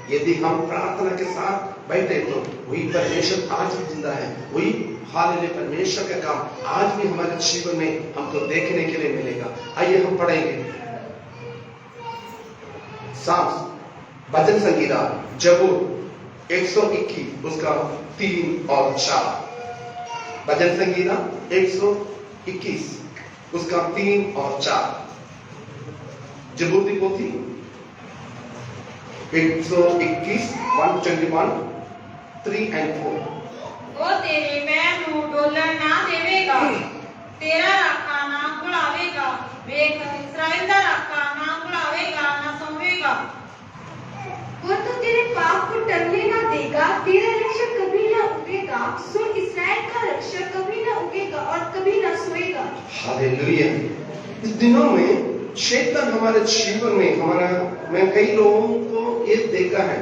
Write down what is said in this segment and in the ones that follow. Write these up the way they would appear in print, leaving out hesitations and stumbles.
यदि हम प्रार्थना के साथ बैठे तो वही परमेश्वर आज भी जिंदा है, वही हालेलुया परमेश्वर का काम आज भी हमारे जीवन में हमको देखने के लिए मिलेगा। आइए हम पढ़ेंगे भजन संगीता जबूर 121 उसका 3 और 4। भजन संगीता 121 उसका 3 और 4। जबूर की पोथी 121 121 3 and 4। ओ तेरे पैर ਨੂੰ ਡੋਲਣ ਨਾ ਦੇਵੇਗਾ, ਤੇਰਾ ਰਾਖਾ ਨਾ ਭੁਲਾਵੇਗਾ। ਵੇਖ ਇਸਰਾਇਲ ਦਾ ਰਾਖਾ ਨਾ ਭੁਲਾਵੇਗਾ ਨਾ ਸੌਵੇਗਾ। वो तो तेरे पाप को टलने ना देगा, तेरा रक्षक कभी ना उगेगा। सुन, इस्राएल का रक्षक कभी ना उगेगा और कभी ना सोएगा। हालेलुया। इस दिनों में शैतान हमारे जीवन में मैं कई लोगों को ये देखा है,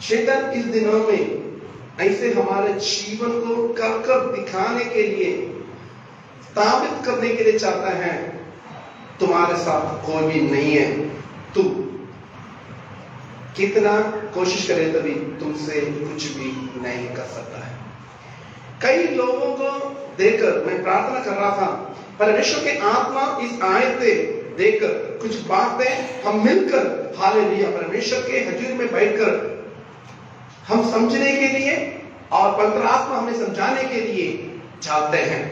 शैतान इस दिनों में ऐसे हमारे जीवन को कर दिखाने के लिए, साबित करने के लिए चाहता है तुम्हारे साथ कोई भी नहीं है, तुम कितना कोशिश करे तभी तुमसे कुछ भी नहीं कर सकता है। कई लोगों को देखकर मैं प्रार्थना कर रहा था, परमेश्वर की आत्मा इस आयतें देखकर कुछ बातें हम मिलकर हालेलुया परमेश्वर के हजूर में बैठकर हम समझने के लिए और पवित्र आत्मा हमें समझाने के लिए चाहते हैं।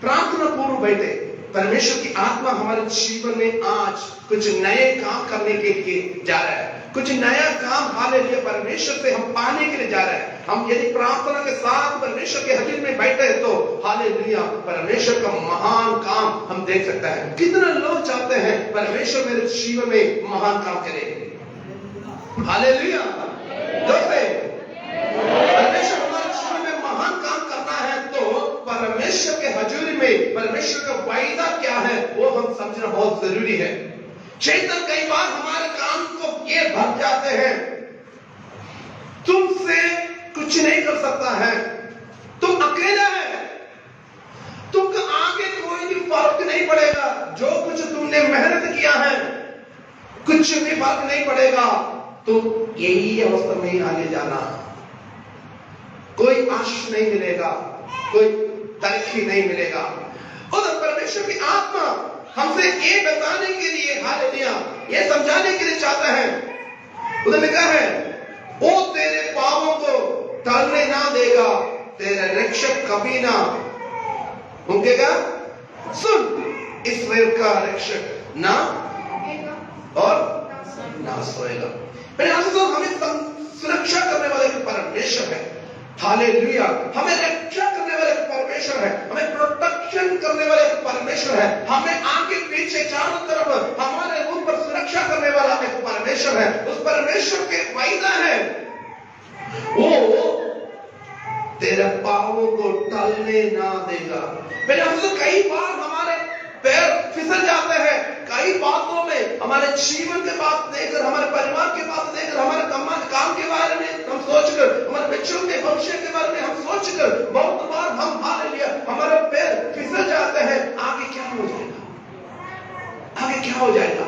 प्रार्थना पूर्व बैठे, परमेश्वर की आत्मा हमारे जीवन में आज कुछ नए काम करने के लिए जा रहा है, कुछ नया काम हालेलुया परमेश्वर से हम पाने के लिए जा रहे हैं। हम यदि प्रार्थना के साथ परमेश्वर के हजूर में बैठे हैं तो हालेलुया परमेश्वर का महान काम हम देख सकते हैं। कितने लोग चाहते हैं परमेश्वर मेरे जीवन में महान काम करे। हालेलुया दोस्तों, परमेश्वर हमारे जीवन में महान काम करना है तो परमेश्वर के हजूरी में परमेश्वर का वायदा क्या है वो हम समझना बहुत जरूरी है। शैतान कई बार हमारे काम को ये भर जाते हैं, तुमसे कुछ नहीं कर सकता है, तुम अकेला है, तुमको आगे कोई भी फर्क नहीं पड़ेगा, जो कुछ तुमने मेहनत किया है कुछ भी फर्क नहीं पड़ेगा, तुम यही अवस्था में आगे जाना, कोई आशीष नहीं मिलेगा, कोई तरक्की नहीं मिलेगा। और परमेश्वर की आत्मा हमसे ये बताने के लिए हालेलुया ये समझाने के लिए चाहता है। उन्होंने कहा है वो तेरे पापों को टलने ना देगा, तेरा रक्षक कभी ना उगेगा। सुन, इस्राएल का रक्षक ना और ना सोएगा। मेरे आंसू हमें सुरक्षा करने वाले परमेश्वर है। हालेलुया, हमें रक्षा करने वाले परमेश्वर है, हमें प्रोटेक्शन करने वाले परमेश्वर है, हमें आगे पीछे चारों तरफ हमारे ऊपर सुरक्षा करने वाला एक परमेश्वर है। उस परमेश्वर के वायदा है वो तेरे पापों को टलने ना देगा। मेरे हमसे कई बार हमारे पैर फिसल जाते हैं, कई बातों में हमारे जीवन के बात देखकर, हमारे परिवार के बात देखकर, हमारे काम के बारे में हम सोचकर, हमारे बच्चों के भविष्य के बारे में हम सोचकर बहुत बार हम हालेलुया हमारे पैर फिसल जाते हैं। आगे क्या हो जाएगा, आगे क्या हो जाएगा।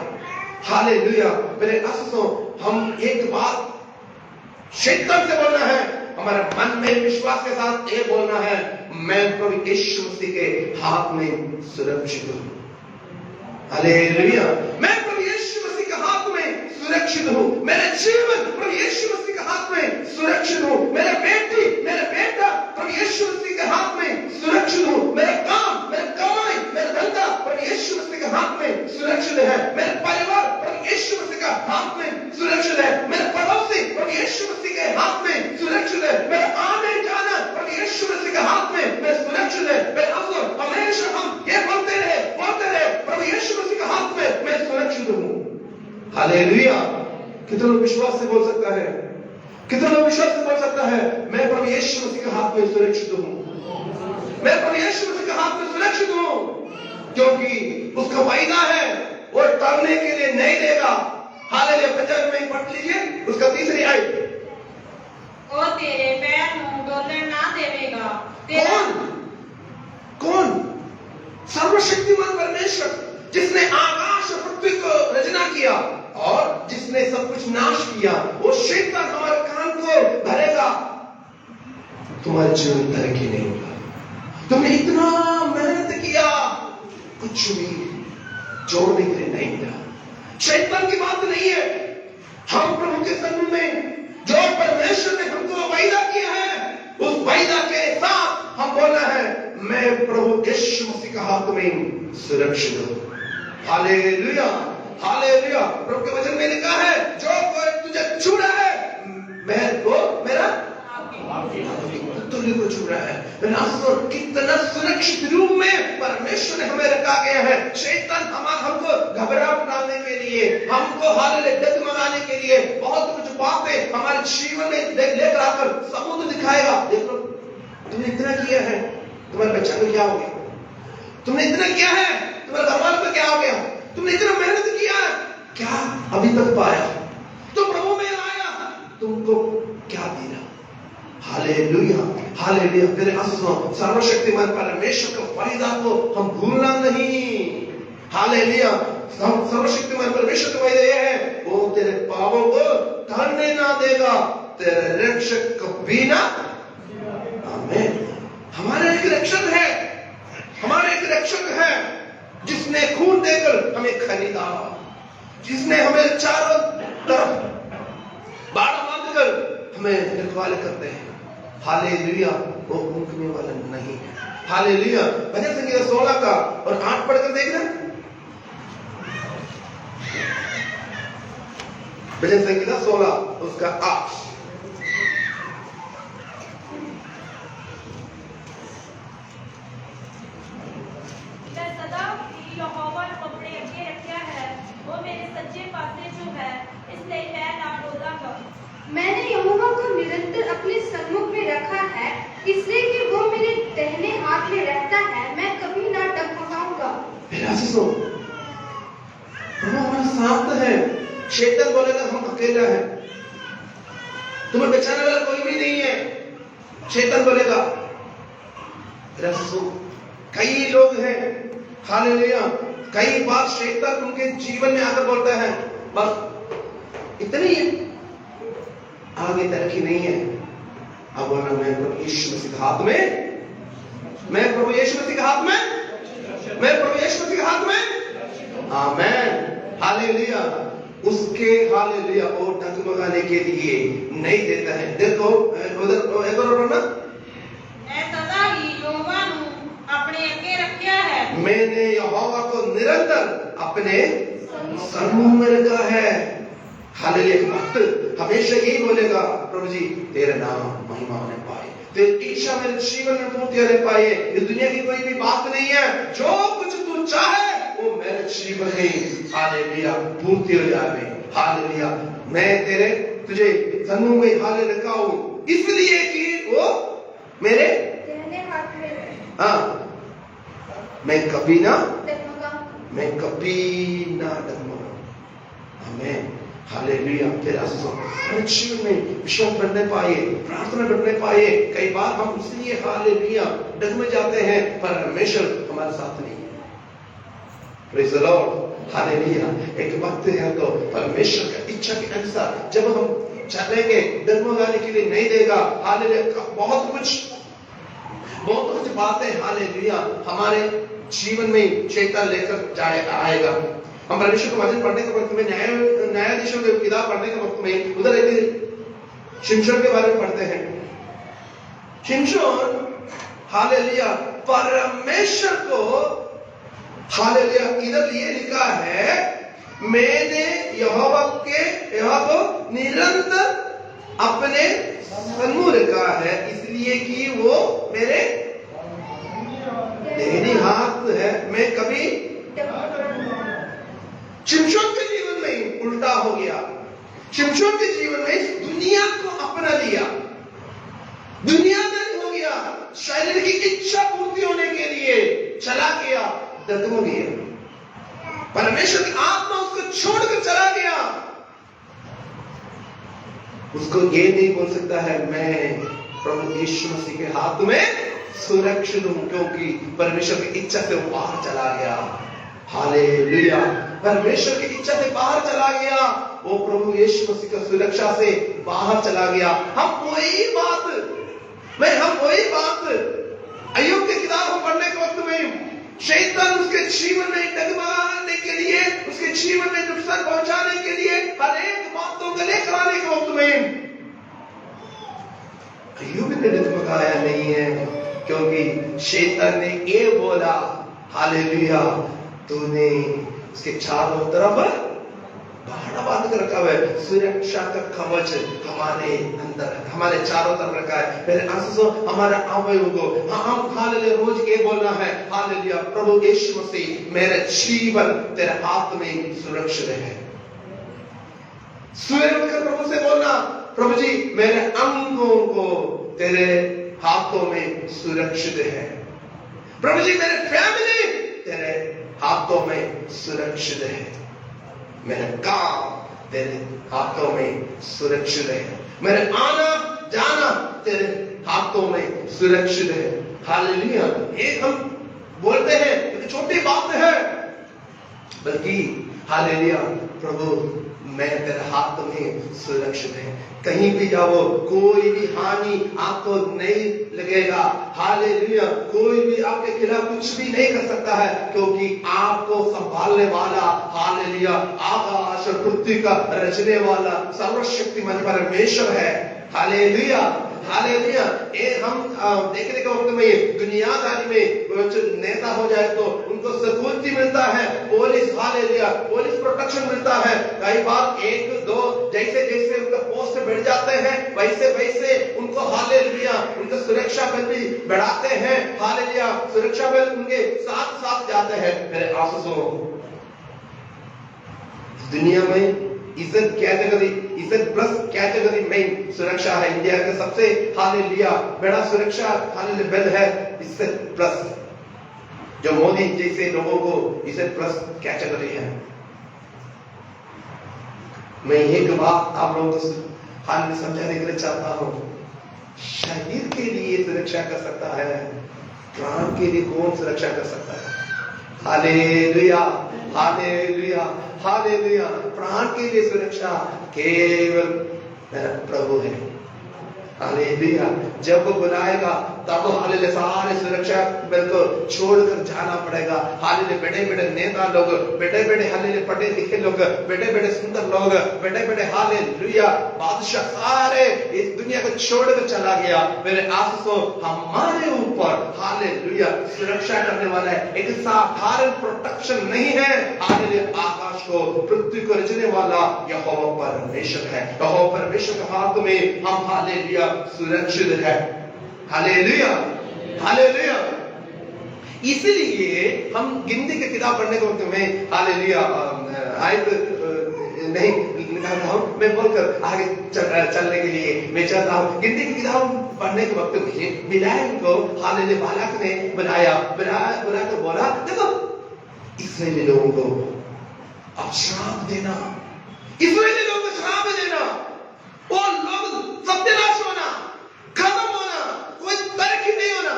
हालेलुया मेरे अफसों हम एक बात शैतान से बोलना है, हमारे मन में विश्वास के साथ ये बोलना है, मैं प्रभु यीशु मसीह के हाथ में सुरक्षित हूं। हालेलुया, मैं प्रभु यीशु मसीह के हाथ में सुरक्षित हूं। मेरे जीवन प्रभु यीशु मसीह के हाथ में सुरक्षित हूं। मेरे बेटी मेरे बेटा प्रभु यीशु मसीह के हाथ में सुरक्षित हूं। मेरे काम, मेरे कमाई, मेरा धंधा प्रभु यीशु मसीह के हाथ में सुरक्षित है। मेरे परिवार प्रभु यीशु मसीह के हाथ में सुरक्षित है। मेरे पड़ोसी प्रभु यीशु मसीह के हाथ में सुरक्षित है। मेरा आने जाना प्रभु यीशु मसीह के हाथ में मैं सुरक्षित है। मेरे अफसर हमेशा हम ये बोलते रहे प्रभु यीशु मसीह के हाथ में मैं सुरक्षित हूं। हालेलुया, कितने लोग विश्वास से बोल सकता है, कितने लोग विश्वास से बोल सकता है मैं प्रभु यीशु मसीह के हाथ में सुरक्षित हूं, मैं प्रभु यीशु मसीह के हाथ में सुरक्षित हूं, क्योंकि उसका वायदा है वो टलने के लिए नहीं देगा। हालेलुया, पंजाबी में पढ़ लीजिए उसका तीसरी आयत। ओ तेरे पैर ਨੂੰ ਡੋਲਣ ਨਾ ਦੇਵੇਗਾ। कौन? सर्वशक्तिमान परमेश्वर, जिसने आकाश और पृथ्वी को रचना किया और जिसने सब कुछ नाश किया। वो शैतान हमारे तुम्हारे जीवन तरक्की नहीं होगा। तुमने इतना मेहनत किया, कुछ भी जोड़ने के लिए नहीं मिला। शैतान की बात नहीं है। हम प्रभु के सन्मुख में जो परमेश्वर ने हमको वायदा किया है, उस वायदा के साथ हम बोलना है, मैं प्रभु यीशु मसीह का हाथ में सुरक्षित हूं। Hallelujah, hallelujah. प्रभु के वचन में लिखा है, जो कोई तुझे छू रहा है, मैं वो मेरा तुल्य को छू रहा है। कितना सुरक्षित रूप में परमेश्वर ने हमें रखा गया है। शैतान हमको घबराहट डालने के लिए, हमको हालेलुया डगमगाने के लिए बहुत कुछ बातें हमारे जीवन में लेकर आकर सबूत दिखाएगा। देखो, तुमने इतना किया है, तुम्हारे बच्चा को क्या हो गया? तुमने इतना किया है, तुम्हारे घरवालों को क्या हो गया? तुमने इतना मेहनत किया, क्या अभी तक पाया? तो प्रभु में आया, तुमको क्या दिया? Hallelujah, hallelujah. तेरे आंसू सर्वशक्तिमान परमेश्वर का वायदा को हम भूलना नहीं। हालेलुया। सर्वशक्तिमान परमेश्वर का वायदा यह है, वो तेरे पापों को करने ना देगा, तेरे रक्षक कभी ना। आमीन। हमारा एक रक्षक है, हमारा एक रक्षक है, जिसने खून देकर हमें खरीदा, जिसने हमें चारों तरफ बाड़ा बांधकर हमें रखवाले करते हैं। हालेलुया। वो मुकने वाला नहीं है। हालेलुया। भजन संगीत 16 का और 8 पढ़कर देखना। भजन संगीत 16 उसका 8। यहोवा ने अपने आगे रखा है, वो मेरे सच्चे पासे जो है, इसलिए मैं ना डोलांगा। मैंने यहोवा को निरंतर अपने सन्मुख में रखा है, इसलिए कि वो मेरे दाहिने हाथ में रहता है, मैं कभी ना डगमगाऊंगा। प्रभु हमारे साथ है। शैतान बोलेगा हम अकेला है, तुम्हें बचाने वाला कोई भी नहीं है। शैतान बोलेगा। कई लोग हैं, हालेलुया, कई बार शैतान उनके जीवन में आकर बोलता है, बस इतनी है, आगे तरक्की नहीं है। अब बोलना, मैं प्रभु यीशु मसीह के हाथ में, मैं प्रभु यीशु मसीह के हाथ में, मैं प्रभु यीशु मसीह के हाथ में। आमीन, हालेलुया। उसके हालेलुया और डगमगाने के लिए नहीं देता है। देखो उधर एक और पढ़ना। मैं सदा ही यहोवा ਨੂੰ अपने आगे रखा है। मैंने यहोवा को निरंतर अपने सन्मुख में रखा है। हालेलुया। भक्त हमेशा यही बोलेगा, प्रभु जी तेरा नाम महिमा होने पाए, तेरी इच्छा मेरे जीवन में पूर्ति होने पाए। इस दुनिया की कोई भी बात नहीं है, जो कुछ तू चाहे वो मेरे जीवन में हालेलुया पूर्ति हो जाए। हालेलुया। मैं तेरे तुझे सन्मुख में हाले रखा हूं, इसलिए कि वो मेरे दाहिने हाथ में है। हाँ, मैं कभी ना डगमगाऊंगा। मैं कभी ना डगमगाऊंगा। आमीन, हालेलुया। तेरे हमारे जीवन में विश्वास बढ़ने पाए, प्रार्थना बढ़ने पाए। कई बार हम इसलिए हालेलुया डगमग जाते हैं, परमेश्वर हमारे साथ नहीं है। Praise the Lord, hallelujah. एक वक्त है तो परमेश्वर की इच्छा के अनुसार जब हम चलेंगे, डगमगाने के लिए नहीं देगा। हालेलुया। बहुत कुछ बातें हालेलुया हमारे जीवन में शैतान लेकर आएगा। हम परमेश्वर के वचन पढ़ने के वक्त में, न्यायाधीशों की किताब पढ़ने के वक्त में, उधर एक शिमशोन के बारे में पढ़ते हैं। शिमशोन हालेलुया परमेश्वर को हालेलुया इधर ये लिखा है, मैंने यहोवा को निरंतर अपने सन्मुख रखा है, इसलिए कि वो मेरे दाहिने हाथ है, मैं कभी। शिमशोन के जीवन में उल्टा हो गया। शिमशोन के जीवन में दुनिया को अपना लिया, दुनियादारी हो गया, शरीर की इच्छा पूर्ति होने के लिए चला गया, डगमग गया। परमेश्वर की आत्मा उसको छोड़कर चला गया। उसको ये नहीं बोल सकता है, मैं प्रभु यीशु मसीह के हाथ में सुरक्षित हूं, क्योंकि परमेश्वर की इच्छा से वो बाहर चला गया। हालेलुया। परमेश्वर की इच्छा से बाहर चला गया, वो प्रभु यीशु मसीह की सुरक्षा से बाहर चला गया। हम कोई बात मैं हम वही बात अय्यूब की किताब पढ़ने के वक्त में शैतान उसके जीवन में डगमगाने के लिए, उसके जीवन में नुकसान पहुंचाने के लिए हर एक बातों को लेकर आने के वक्त में अय्यूब ने डगमगाया नहीं है, क्योंकि शैतान ने ये बोला, हालेलुया, तूने उसके चारों तरफ पहाड़ा बांध कर रखा है, सुरक्षा का कवच हमारे अंदर, हमारे चारों तरफ रखा है। मेरे आंसू हमारा अवयव को हम हालेलुया रोज ये बोलना है, हालेलुया प्रभु यीशु मसीह मेरे जीवन तेरे हाथ में सुरक्षित है। सुबह उठकर प्रभु से बोलना, प्रभु जी मेरे अंगों को तेरे हाथों में सुरक्षित है। प्रभु जी मेरे फैमिली तेरे हाथों में सुरक्षित है। मेरा काम तेरे हाथों में सुरक्षित है। मेरे आना जाना तेरे हाथों में सुरक्षित है। हालेलुया। ये हम बोलते हैं, ये छोटी बात है, बल्कि हालेलुया प्रभु मैं तेरे हाथ में सुरक्षित है। कहीं भी जाओ कोई भी हानि आपको नहीं लगेगा। हालेलुया। कोई भी आपके खिलाफ कुछ भी नहीं कर सकता है, क्योंकि आपको संभालने वाला हालेलुया आकाश और पृथ्वी का रचने वाला सर्वशक्तिमान परमेश्वर है। हालेलुया। हालेलुया। ये हम देखने के वक्त में दुनियादारी में कुछ नेता हो जाए तो उनको सिक्योरिटी मिलता है, पुलिस, हालेलुया पुलिस प्रोटेक्शन मिलता है। कई बार एक दो जैसे जैसे उनका पोस्ट बढ़ जाते हैं वैसे वैसे उनको हालेलुया उनका सुरक्षा बल भी बढ़ाते हैं। हालेलुया सुरक्षा बल उनके साथ साथ जाते हैं। मेरे आंसू दुनिया में इज्जत कैटेगरी, इज्जत प्लस कैटेगरी में सुरक्षा है। इंडिया का सबसे हालेलुया बड़ा सुरक्षा हालेलुया बल है इज्जत प्लस, जो मोदी जैसे लोगों को इज्जत प्लस कैटेगरी है। मैं एक बात आप लोगों को हाल में समझाने के लिए चाहता हूं, शरीर के लिए सुरक्षा कर सकता है, प्राण के लिए कौन सुरक्षा कर सकता है? Hallelujah hallelujah hallelujah. प्राण के लिए सुरक्षा केवल प्रभु है। हालेलुया। जब वो बुलाएगा तब हालेलुया सारे सुरक्षा बल को छोड़कर जाना पड़ेगा। हालेलुया बड़े बड़े नेता लोग, बड़े बड़े हालेलुया पढ़े लिखे लोग, बड़े बड़े सुंदर लोग, बड़े बड़े हालेलुया बादशाह सारे इस दुनिया को छोड़कर चला गया। मेरे आंसू हमारे ऊपर हालेलुया सुरक्षा करने वाला है। एक साधारण प्रोटेक्शन नहीं है। हालेलुया आकाश को पृथ्वी को रचने वाला यहोवा परमेश्वर है। यहोवा परमेश्वर के हाथ में हम हालेलुया सुरक्षित है। Hallelujah hallelujah. इसलिए हम गिनती की किताब पढ़ने के वक्त में हालेलुया आयत नहीं निकाल रहा हूं, मैं बोलकर आगे चलने के लिए मैं चाहता हूं। गिनती की किताब पढ़ने के वक्त में बिलाम को हालेलुया बालक ने बुलाकर बोला, देखो इस्राएली लोगों को अब श्राप देना, इस्राएली लोगों को श्राप देना, और लोग सत्यानाश होना, खत्म होना, कोई तरक्की नहीं होना।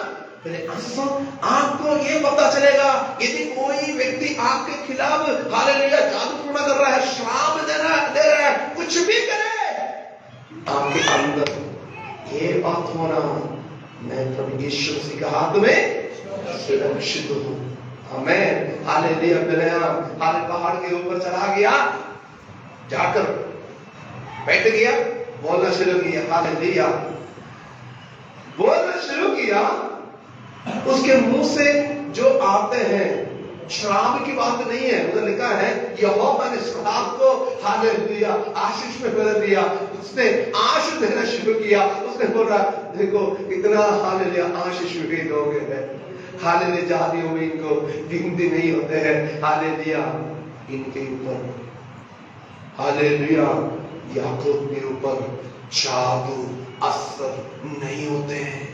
आपको ये पता चलेगा यदि कोई व्यक्ति आपके खिलाफ हालेलुया जादू टोना कर रहा है, श्राप दे रहा है, कुछ भी करे, आपके अंदर ये बात होना, मैं प्रभु यीशु मसीह के हाथ में सुरक्षित हूं। आमीन हालेलुया। हालेलुया पहाड़ के ऊपर चला गया, जाकर बैठ गया, बोलना शुरू किया, हालेलुया बोलना शुरू किया। उसके मुंह से जो आते हैं श्राप की बात नहीं है, उधर लिखा है यहोवा ने श्राप को हालेलुया आशीष में बदल दिया। उसने आशीष देना शुरू किया। उसने बोला देखो इतना हालेलुया आशीष भी दोगे हैं। हालेलुया जातियों में इनको गिनती नहीं होते हैं। हालेलुया इनके ऊपर हालेलुया याकूब के ऊपर जादू असर नहीं होते हैं।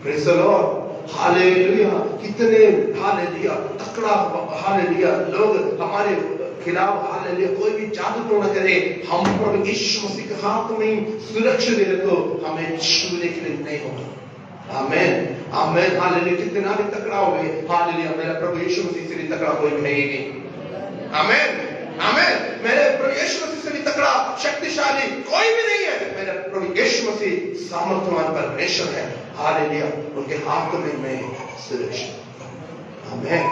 Praise the Lord hallelujah. कितने हालेलुया तकड़ा हालेलुया लोग हमारे खिलाफ हालेलुया कोई भी जादू टोना करे, हम प्रभु यीशु मसीह के हाथ में सुरक्षित है तो हमें छूने के लिए नहीं होगा। आमीन आमीन हालेलुया। कितना भी तकड़ा हो गए हालेलुया, मेरा प्रभु यीशु मसीह से भी तकड़ा कोई नहीं। आमीन आमीन। मेरे प्रभु यीशु मसीह से भी तकड़ा शक्तिशाली कोई भी नहीं है, मेरा प्रभु यीशु मसीह सामर्थ्यवान परमेश्वर है। हालेलुया, उनके हाथ में मैं सुरक्षित। आमीन,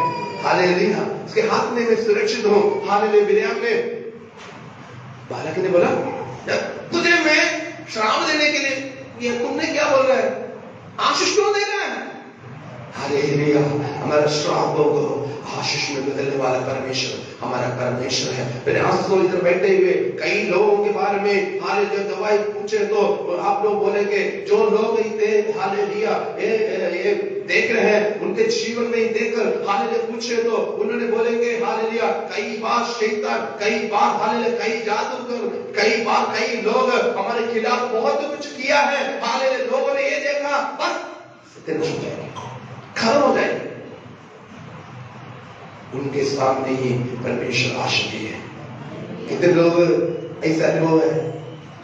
हालेलुया, उसके हाथ में मैं सुरक्षित हूं। हालेलुया। बिरयाम ने, बालक ने बोला तुझे मैं श्राप देने के लिए, ये तुमने क्या बोल रहा है, आशीष क्यों दे रहा है? हालेलुया, हमारा श्रापों को आशीष में बदलने वाला परमेश्वर हमारा परमेश्वर है। मेरे आंसू इधर बैठे हुए कई लोगों के बारे में हालेलुया दवाई पूछे तो आप लोग बोलेंगे, जो लोग थे हालेलुया ये देख रहे हैं, उनके जीवन में ही देखकर हालेलुया पूछे तो उन्होंने बोलेंगे हालेलुया कई बार शैतान, कई बार हालेलुया कई जादूगर, कई बार कई लोग हमारे खिलाफ बहुत कुछ किया है। हालेलुया लोगों ने ये देखा बस खत्म हो जाएगी, उनके सामने ही परमेश्वर आशीष है। कितने लोग ऐसा अनुभव है?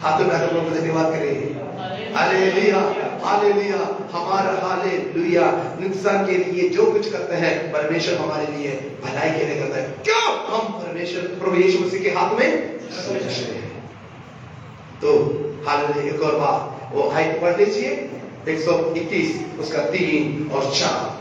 हाथों में हाथों में धन्यवाद करें। हालेलुया, हालेलुया, हमारा हालेलुया नुकसान के लिए जो कुछ करते हैं परमेश्वर हमारे लिए भलाई के लिए करता है। क्यों? हम परमेश्वर प्रभु यीशु मसीह के हाथ में सुरक्षित हैं। तो हालेलुया एक और बात वो हाइट पढ़ लीजिए 121 उसका 3 और 4।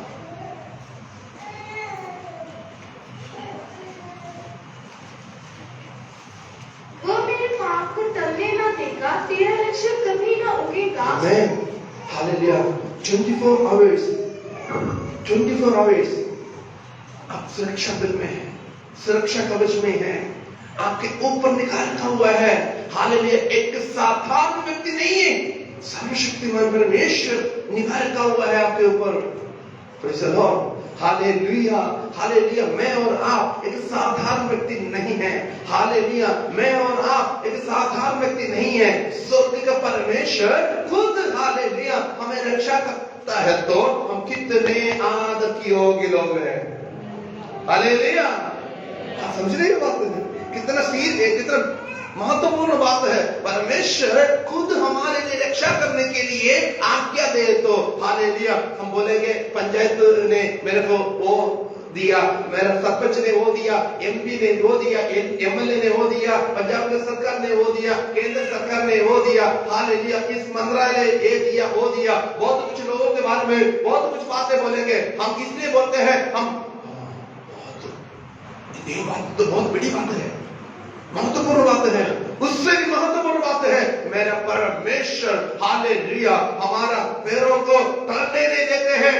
वो मेरे पाप को टलने ना देगा, तेरा लक्ष्य कभी ना उगेगा। आमीन, हालेलुया। 24 आवर्स आप सुरक्षा दल में है, सुरक्षा कवच में है, आपके ऊपर निकाल रखा हुआ है। हालेलुया, एक साधारण व्यक्ति नहीं है, सर्वशक्तिमान परमेश्वर निकाल रखा हुआ है आपके ऊपर। Praise the Lord, hallelujah, hallelujah. मैं और आप एक साधारण व्यक्ति नहीं है। हालेलुया, मैं और आप एक साधारण व्यक्ति नहीं है। स्वर्ग का परमेश्वर खुद हालेलुया हमें रक्षा करता है, तो हम कितने आदर के योग्य लोग हैं। हालेलुया, आप समझ रहे हैं बात? कितना सीध है, कितना महत्वपूर्ण बात है। परमेश्वर खुद हमारे लिए रक्षा करने के लिए आज्ञा दे तो हालेलुया हम बोलेंगे पंचायत ने मेरे को वो दिया, मेरा सरपंच ने वो दिया, एमपी ने वो दिया, एमएलए ने वो दिया, पंजाब की सरकार ने वो दिया, केंद्र सरकार ने वो दिया। हालेलुया, इस मंत्रालय ये दिया वो दिया। बहुत कुछ लोगों के बारे में बहुत कुछ बातें बोलेंगे। हम इसलिए बोलते हैं हम ये बात तो बहुत बड़ी बात है, महत्वपूर्ण बात है। उससे भी महत्वपूर्ण बात है मेरा परमेश्वर हालेलुया हमारा पैरों को टलने नहीं देते हैं।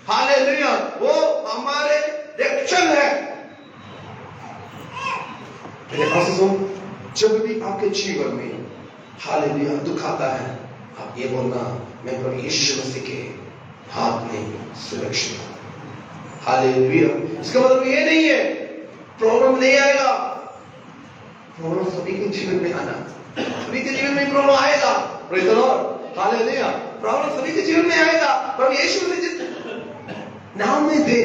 हालेलुया, वो हमारे रक्षण है। मेरे आशीषों, जब भी आपके जीवन में हालेलुया दुख आता है, आप ये बोलना मैं प्रभु यीशु मसीह के हाथ में सुरक्षित हूं। हालेलुया, इसका मतलब ये नहीं है प्रॉब्लम नहीं आएगा। प्रॉब्लम सभी के जीवन में आना, सभी के जीवन में प्रॉब्लम आएगा। Praise the Lord, hallelujah, problem सभी के जीवन में आएगा। प्रभु यीशु मसीह जिस नाव में थे,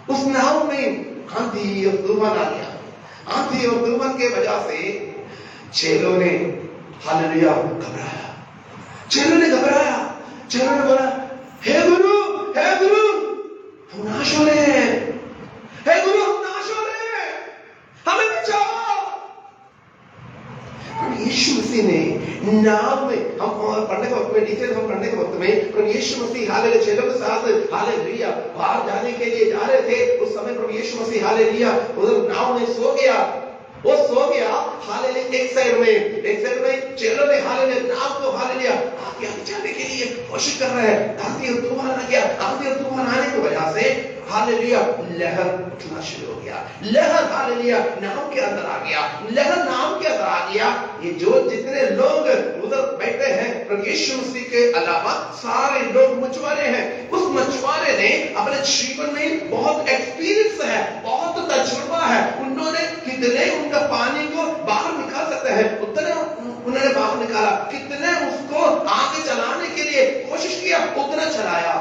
उस नाव में आंधी और तूफान आ गया। आंधी और तूफान के वजह से चेलों ने हालेलुया घबराया। चेलों ने बोला हे गुरु हम नाश हो रहे हैं, हे गुरु हम नाश हो रहे हैं, हमें बचाओ। यीशु मसीह ने नाव में, हम पढ़ने के वक्त में डिटेल हम पढ़ने के वक्त में प्रभु यीशु मसीह हालेलुया चेलों के साथ हालेलुया बाहर जाने के लिए जा रहे थे। उस समय प्रभु यीशु मसीह हालेलुया उधर नाव में सो गया। वो सो गया हालेलुया एक साइड में चेलों ने हालेलुया नाव को हालेलुया आगे जाने के लिए कोशिश कर रहे हैं। आंधी और तूफान आ गया। आंधी और तूफान आने की वजह से हालेलुया लहर उठना शुरू हो गया। लहर हालेलुया नाव के अंदर आ गया। लहर नाव के अंदर आ गया। ये जो जितने लोग उधर बैठे हैं प्रभु यीशु मसीह के अलावा सारे लोग मछुआरे हैं। उस मछुआरे ने अपने जीवन में बहुत एक्सपीरियंस है, बहुत तजुर्बा है। उन्होंने कितने उनका पानी को बाहर निकाल सकते हैं उतने उन्होंने बाहर निकाला। कितने उसको आगे चलाने के लिए कोशिश किया, उतना चलाया।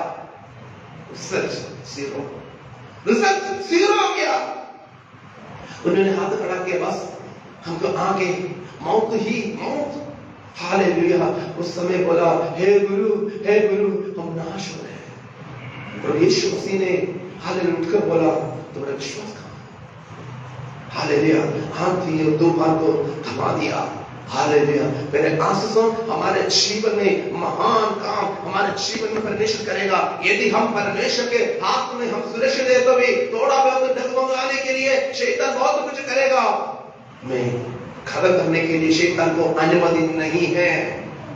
जीरो हो गया। उन्होंने हाथ खड़ा किया, बस हमको आगे मौत। हालेलुया, उस समय बोला हे गुरु हम नाश हो रहे हैं। और यीशु मसीह ने हालेलुया उठकर बोला तुम्हारा विश्वास कहां? हालेलुया, आंख थी और तूफान को थमा दिया। हालेलुया, मेरे आशीषों हमारे जीवन में महान काम हमारे जीवन में परमेश्वर करेगा। यदि हम परमेश्वर के हाथ में हम सुरक्षित है, तो भी थोड़ा बहुत डगमगाने के लिए शैतान बहुत कुछ करेगा। मैं खत्म करने के लिए शैतान को अनुमति नहीं है।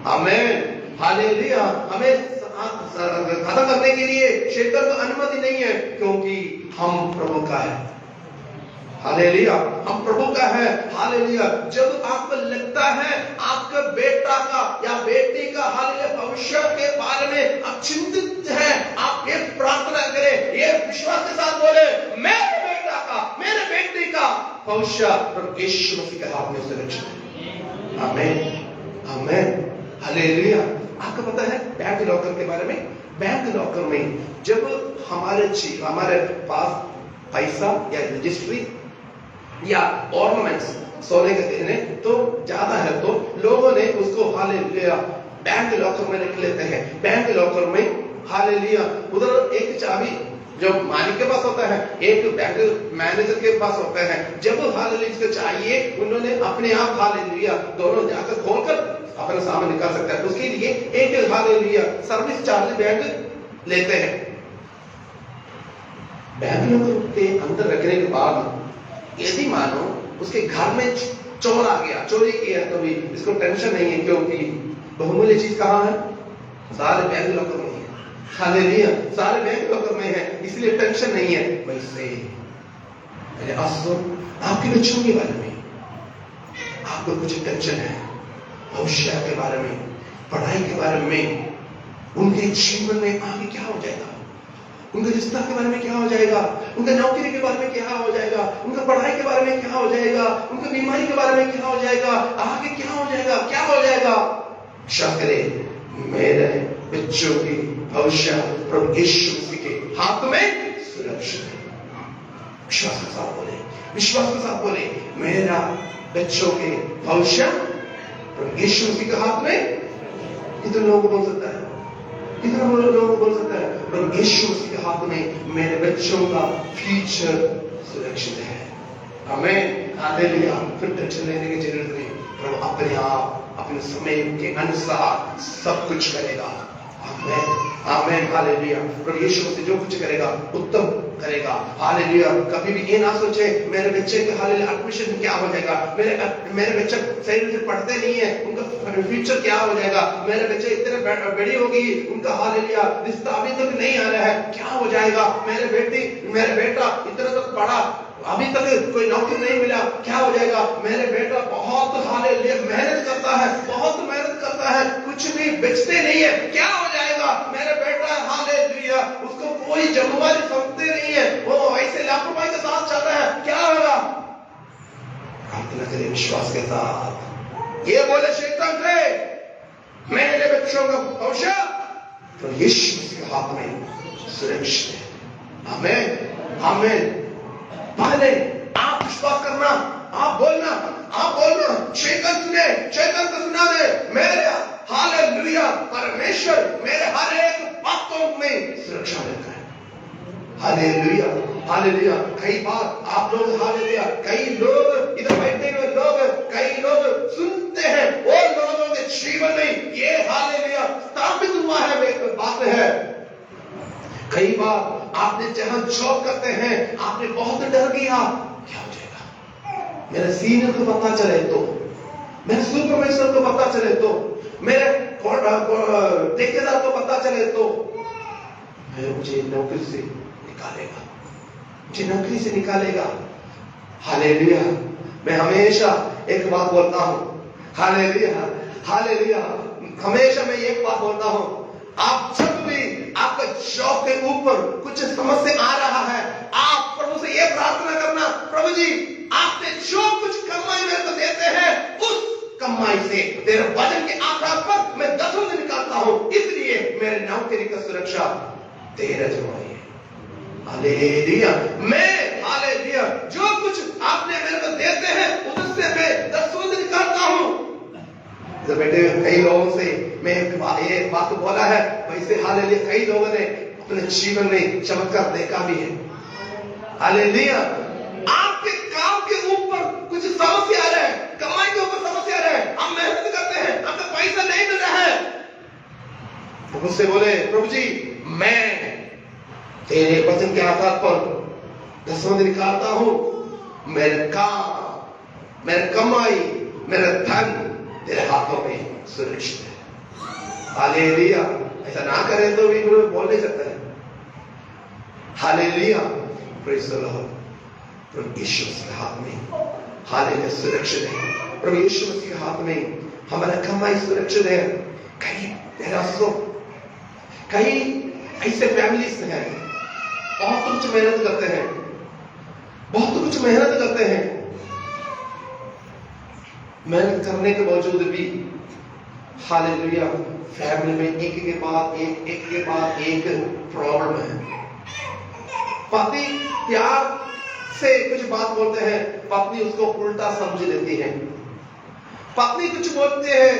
आमीन, हालेलुया। हमें खत्म करने के लिए शैतान को अनुमति नहीं है, क्योंकि हम प्रभु का है। हालेलुया, हम प्रभु का है। हालेलुया, जब आपको लगता है आपका बेटा का या बेटी का हालेलुया भविष्य के बारे में आप चिंतित हैं, आप ये प्रार्थना करें, ये विश्वास के साथ बोले, मेरे बेटा का, मेरे बेटी का भविष्य प्रभु यीशु मसीह के हाथ में सुरक्षित है। आमीन, आमीन, हालेलुया। आपको पता है बैंक लॉकर के बारे में? बैंक लॉकर में जब हमारे पास पैसा या रजिस्ट्री या ऑर्नामेंट्स सोने के गहने तो ज्यादा है, तो लोगों ने उसको हालेलुया बैंक लॉकर में रख लेते हैं। बैंक लॉकर में हालेलुया उधर एक चाबी जो मालिक के पास होता है, एक बैंक मैनेजर के पास होता है। जब हालेलुया इसको चाहिए, उन्होंने अपने आप हालेलुया दोनों जाकर खोलकर अपने सामने निकाल सकता है। उसके लिए एक हालेलुया सर्विस चार्ज बैंक लेते हैं। बैंक लॉकर के अंदर रखने के बाद यदि मानो उसके घर में चोर आ गया, चोरी किया, तो भी इसको टेंशन नहीं है, क्योंकि बहुमूल्य चीज कहाँ है? सारे बैंक लॉकर में है। हालेलुया, सारे बैंक लॉकर में है, इसलिए टेंशन नहीं है। वैसे मेरे आंसू आपके बच्चों के बारे में आपको कुछ टेंशन है, भविष्य के बारे में, पढ़ाई के बारे में, उनके जीवन में आगे क्या हो जाएगा, उनके रिश्ता के बारे में क्या हो जाएगा, उनके नौकरी के बारे में क्या हो जाएगा, उनका पढ़ाई के बारे में क्या हो जाएगा, उनकी बीमारी के बारे में क्या हो जाएगा, आगे क्या हो जाएगा, क्या हो जाएगा। विश्वास करें, मेरे बच्चों की भविष्य प्रभु यीशु मसीह के हाथ में सुरक्षित है। विश्वास के साथ बोले, विश्वास के साथ बोले, मेरा बच्चों के भविष्य प्रभु यीशु मसीह के हाथ में। कितने लोगों को बोल सकता है, कितना लोगों को बोल सकता है, प्रभु यीशु मसीह के हाथ में मेरे बच्चों का फ्यूचर सुरक्षित है। आमीन, हालेलुया। फिर टेंशन लेने की जरूरत नहीं, प्रभु अपने आप अपने समय के अनुसार सब कुछ करेगा। आमीन, आमीन, हालेलुया। प्रभु यीशु मसीह जो कुछ करेगा उत्तम करेगा। हालेलुया। कभी भी ये ना सोचे मेरे बच्चे के हालेलुया एडमिशन क्या हो जाएगा, मेरे बच्चे सही से पढ़ते नहीं है, उनका फ्यूचर क्या हो जाएगा, मेरे बच्चे इतने बड़ी हो गई, उनका हालेलुया रिश्ता अभी तक नहीं आ रहा है, क्या हो जाएगा, मेरे बेटा इतना तक पढ़ा, अभी तक कोई नौकरी नहीं मिला, क्या हो जाएगा, मेरे बेटा बहुत हालेलुया मेहनत करता है, बहुत मेहनत करता है, कुछ भी बेचते नहीं है, क्या हो जाएगा, मेरे बेटा हालेलुया उसको कोई जिम्मेवारी समझते नहीं है, वो ऐसे लापरवाही के साथ चल रहा है, क्या होगा। प्रार्थना करें विश्वास के साथ, ये बोले शैतान से, मेरे बच्चों का भविष्य तो यीशु मसीह के हाथ में सुरक्षित है। आमीन, आमीन। पहले आप विश्वास करना, आप बोलना, शैतान को सुना दे, मेरे हालेलुया परमेश्वर मेरे हर एक बातों में सुरक्षा देता है। Hallelujah, hallelujah. कई बार आप लोग हालेलुया, कई लोग इधर बैठे हुए लोग, कई लोग सुनते हैं, वो लोगों के जीवन में ये हालेलुया स्थापित हुआ है, बात है। कई बार आपने जहां जॉब करते हैं, आपने बहुत डर गया, क्या हो जाएगा, मेरे सीनियर को पता चले तो, मेरे सुपरवाइजर को पता चले तो, मेरे ठेकेदार को पता चले तो मुझे नौकरी से निकालेगा, मुझे नौकरी से निकालेगा। हालेलुया। मैं हमेशा एक बात बोलता हूं, हालेलुया, हालेलुया, हमेशा मैं एक बात बोलता हूं, आप जब भी आपका जॉब के ऊपर कुछ समस्या आ रहा है, आप प्रभु से यह प्रार्थना करना, प्रभु जी आपने जो कुछ कमाई मेरे को देते हैं, उस कमाई से तेरे वजन के आधार पर मैं 10 निकालता हूं, इसलिए मेरे नौकरी का सुरक्षा तेरा जिम्मेदारी है। हालेलुया। मैं हालेलुया जो कुछ आपने मेरे को देते हैं, उससे मैं 10 निकालता हूं। जब बेटे कई लोगों से मैं ये बात बोला है, वैसे हालेलुया कई लोगों ने अपने जीवन में चमत्कार देखा भी है। हालेलुया। आपके काम के ऊपर कुछ समस्या आ रहा है, कमाई के ऊपर समस्या आ रहा है, हम मेहनत करते हैं, हमको पैसा नहीं मिल रहा है, तो मुझसे बोले प्रभु जी मैं तेरे वचन के आधार पर दसवां निकालता हूं, मेरे काम, मेरे कमाई, मेरा धन तेरे हाथों में सुरक्षित है। हालेलुया। ऐसा ना करें तो भी बोल नहीं सकता है। Hallelujah, praise the Lord. प्रभु यीशु मसीह के हाथ में हालेलुया सुरक्षित है। प्रभु यीशु मसीह के हाथ में हमारा कमाई सुरक्षित है। कई ऐसे फैमिलीज हैं बहुत कुछ मेहनत करते हैं, बहुत कुछ मेहनत करते हैं, मेहनत करने के बावजूद भी हालेलुया फैमिली में एक के बाद एक प्रॉब्लम है। पति प्यार से कुछ बात बोलते हैं, पत्नी उसको उल्टा समझ लेती है। पत्नी कुछ बोलते हैं,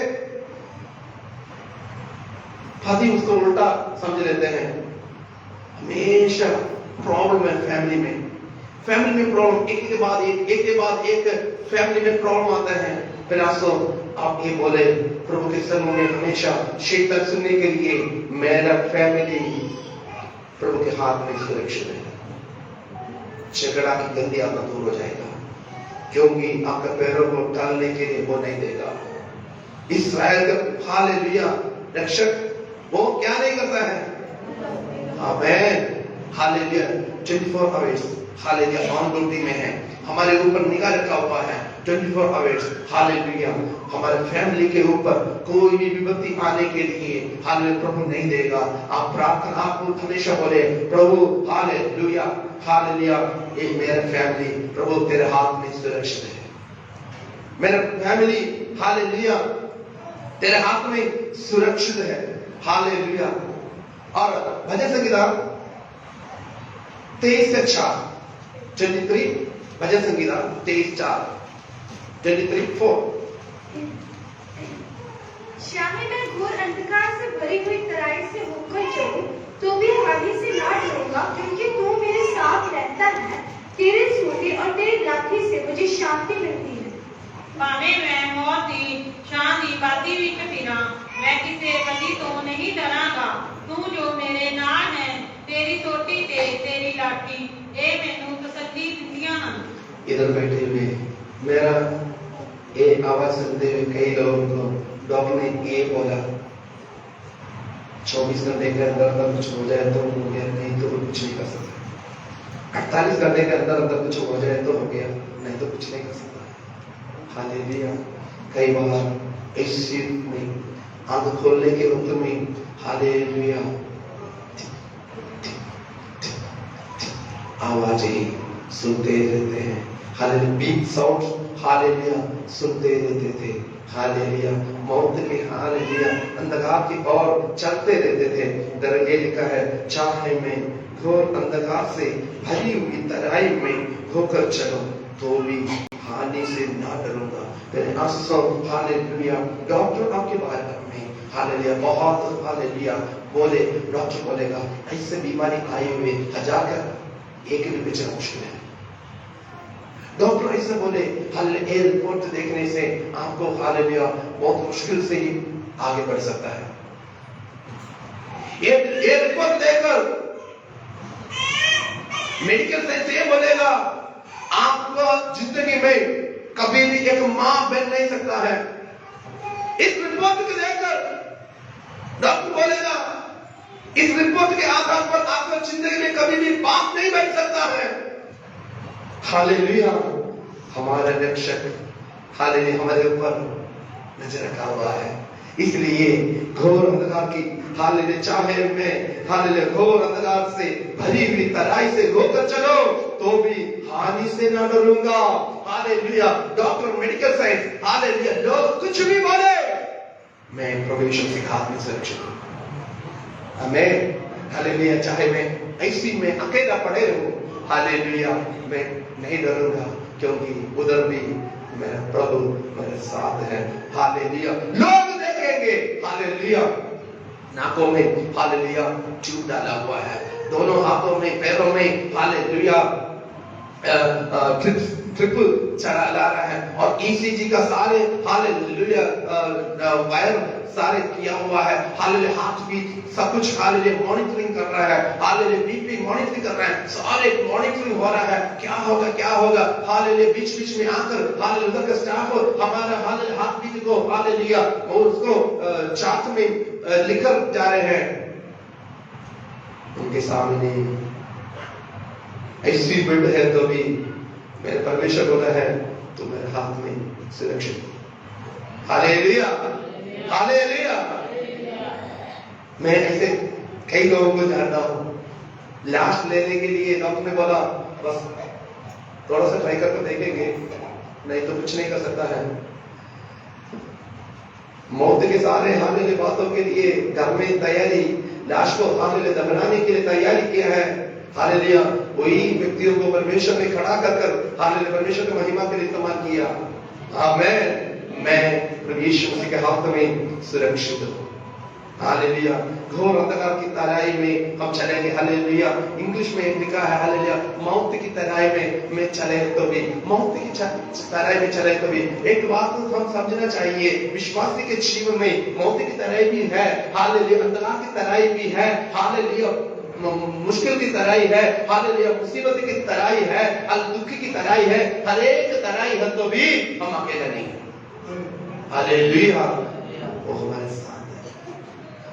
पति उसको उल्टा समझ लेते हैं। हमेशा प्रॉब्लम है फैमिली में प्रॉब्लम, एक के बाद एक फैमिली में प्रॉब्लम आता है। फिर आप ये बोले प्रभु के समूह में हमेशा शैतान सुनने के लिए मेरा फैमिली प्रभु के हाथ में सुरक्षित है। झगड़ा की गंदी आदत दूर हो जाएगा, क्योंकि आपके पैरों को टालने के लिए वो नहीं देगा। इस्राएल का हालेलुया रक्षक वो क्या नहीं करता है? Amen, hallelujah 24 hours hallelujah on duty में है, हमारे ऊपर निगाह रखा हुआ है 24 आवर्स हालेलुया। हमारे फैमिली के ऊपर कोई भी विपत्ति आने के लिए हालेलुया प्रभु नहीं देगा। आप प्रार्थना आप हमेशा बोले प्रभु हालेलुया हालेलुया, ये मेरा फैमिली प्रभु तेरे हाथ में सुरक्षित है। मेरा फैमिली हालेलुया तेरे हाथ में सुरक्षित है। हालेलुया। और भजन संगीता 23:4 23 भजन संगीता 23:4 23:4 श्यामी मैं घोर अंधकार से भरी हुई तराई से होकर चलूं तो भी हानि से ना डरूंगा, क्योंकि तू मेरे साथ रहता है। तेरे सोने और तेरी लाठी से मुझे शांति मिलती है। भावें मैं मौत दी शां दी बाती विच फिरां, मैं किसे कदी तो नहीं डरांगा। तू जो मेरे नाल है, तेरी सोटी ते तेरी लाठी ए मैनू तसल्ली दिंदियां हन। इधर बैठे हुए मेरा ये आवाज सुनते हुए कई लोगों को डॉक्टर ने ये बोला 24 घंटे के अंदर कुछ हो जाए तो हो गया, नहीं तो कुछ नहीं कर सकता। 48 घंटे के अंदर कुछ हो जाए तो हो गया, नहीं तो कुछ नहीं कर सकता। हालेलुया। कई बार इस चीज में आंख खोलने के वक्त में हालेलुया आवाजें सुनते रहते हैं। हालेलुया बीट साउंड हालेलुया सुनते रहते थे। हालेलुया मौत के हालेलुया अंधकार की ओर चलते रहते थे। दर ये लिखा है चाहे मैं घोर अंधकार से भरी हुई तराई में होकर चलो तो भी हानि से ना डरूंगा। तेरे आंसू हालेलुया डॉक्टर आपके बारे में हालेलुया बहुत हालेलुया बोले, डॉक्टर बोलेगा ऐसे बीमारी आई हुई हजार एक भी बचना मुश्किल है। डॉक्टर ऐसे बोले हालेलुया रिपोर्ट देखने से आपको हालेलुया बहुत मुश्किल से ही आगे बढ़ सकता है। ये रिपोर्ट देखकर मेडिकल साइंस ये बोलेगा आपको जिंदगी में कभी भी एक मां बन नहीं सकता है। इस रिपोर्ट को देखकर डॉक्टर बोलेगा इस रिपोर्ट के आधार पर आपको जिंदगी में कभी भी बाप नहीं बन सकता है। हालेलुया हमारा रक्षक हालेलुया हमारे ऊपर नजर रखा हुआ है। इसलिए घोर अंधकार की हालेलुया चाहे मैं हालेलुया घोर अंधकार से भरी हुई तराई से होकर चलो तो भी हानि से न डरूंगा। Hallelujah doctor medical science hallelujah लोग कुछ भी बोले मैं प्रभु यीशु के हाथ में सुरक्षित हूं। आमीन। हालेलुया चाहे मैं ऐसी में अकेला पड़े रहूं हालेलुया मैं नहीं डरूंगा, क्योंकि उधर भी मेरा प्रभु मेरे साथ है। हालेलुया लोग देखेंगे हालेलुया नाकों में हालेलुया ट्यूब डाला हुआ है, दोनों हाथों में पैरों में हालेलुया क्लिप्स ट्रिपल चला ला रहा है और ईसीजी का सारे हालेलुया वायर सारे किया हुआ है, हालेलुया हार्ट बीट सब कुछ हालेलुया मॉनिटरिंग कर रहा है, हालेलुया बीपी मॉनिटरिंग कर रहा है, सारे मॉनिटरिंग हो रहा है, क्या होगा हालेलुया बीच बीच में आकर हालेलुया उधर का स्टाफ हमारा हालेलुया हार्ट बीट को हालेलुया और उसको चार्ट में लिखकर जा रहे हैं। उनके सामने ऐसी बेड है तो भी मेरे परमेश्वर बोला है तो मेरे हाथ में सुरक्षित। Hallelujah hallelujah. मैं ऐसे कई लोगों को जानता हूं, लाश लेने के लिए डॉक्टर ने बोला बस थोड़ा सा ट्राई करके देखेंगे, नहीं तो कुछ नहीं कर सकता है। मौत के सारे हालेलुया बातों के लिए घर में तैयारी, लाश को हालेलुया दफनाने के लिए तैयारी किया है। हालेलुया वही व्यक्तियों को परमेश्वर ने खड़ा कर हालेलुया परमेश्वर की महिमा के लिए इस्तेमाल किया। आमेन। मैं प्रभु यीशु मसीह के हाथ में सुरक्षित हूं। हालेलुया। घोर अंधकार की तराई में हम चलेंगे। हालेलुया। इंग्लिश में लिखा है हालेलुया मौत की तराई में मैं चले तो भी, मौत की तराई में चले तो भी। एक बात हम समझना चाहिए, विश्वासी के जीवन में मौत की तराई भी है, हालेलुया अंधकार की तराई भी है, हालेलुया मुश्किल की तराई है, हालेलुया मुसीबत की तराई है, दुख की तराई है, हर एक तराई है तो भी हम अकेले नहीं। हालेलुया। वो हमारे साथ है,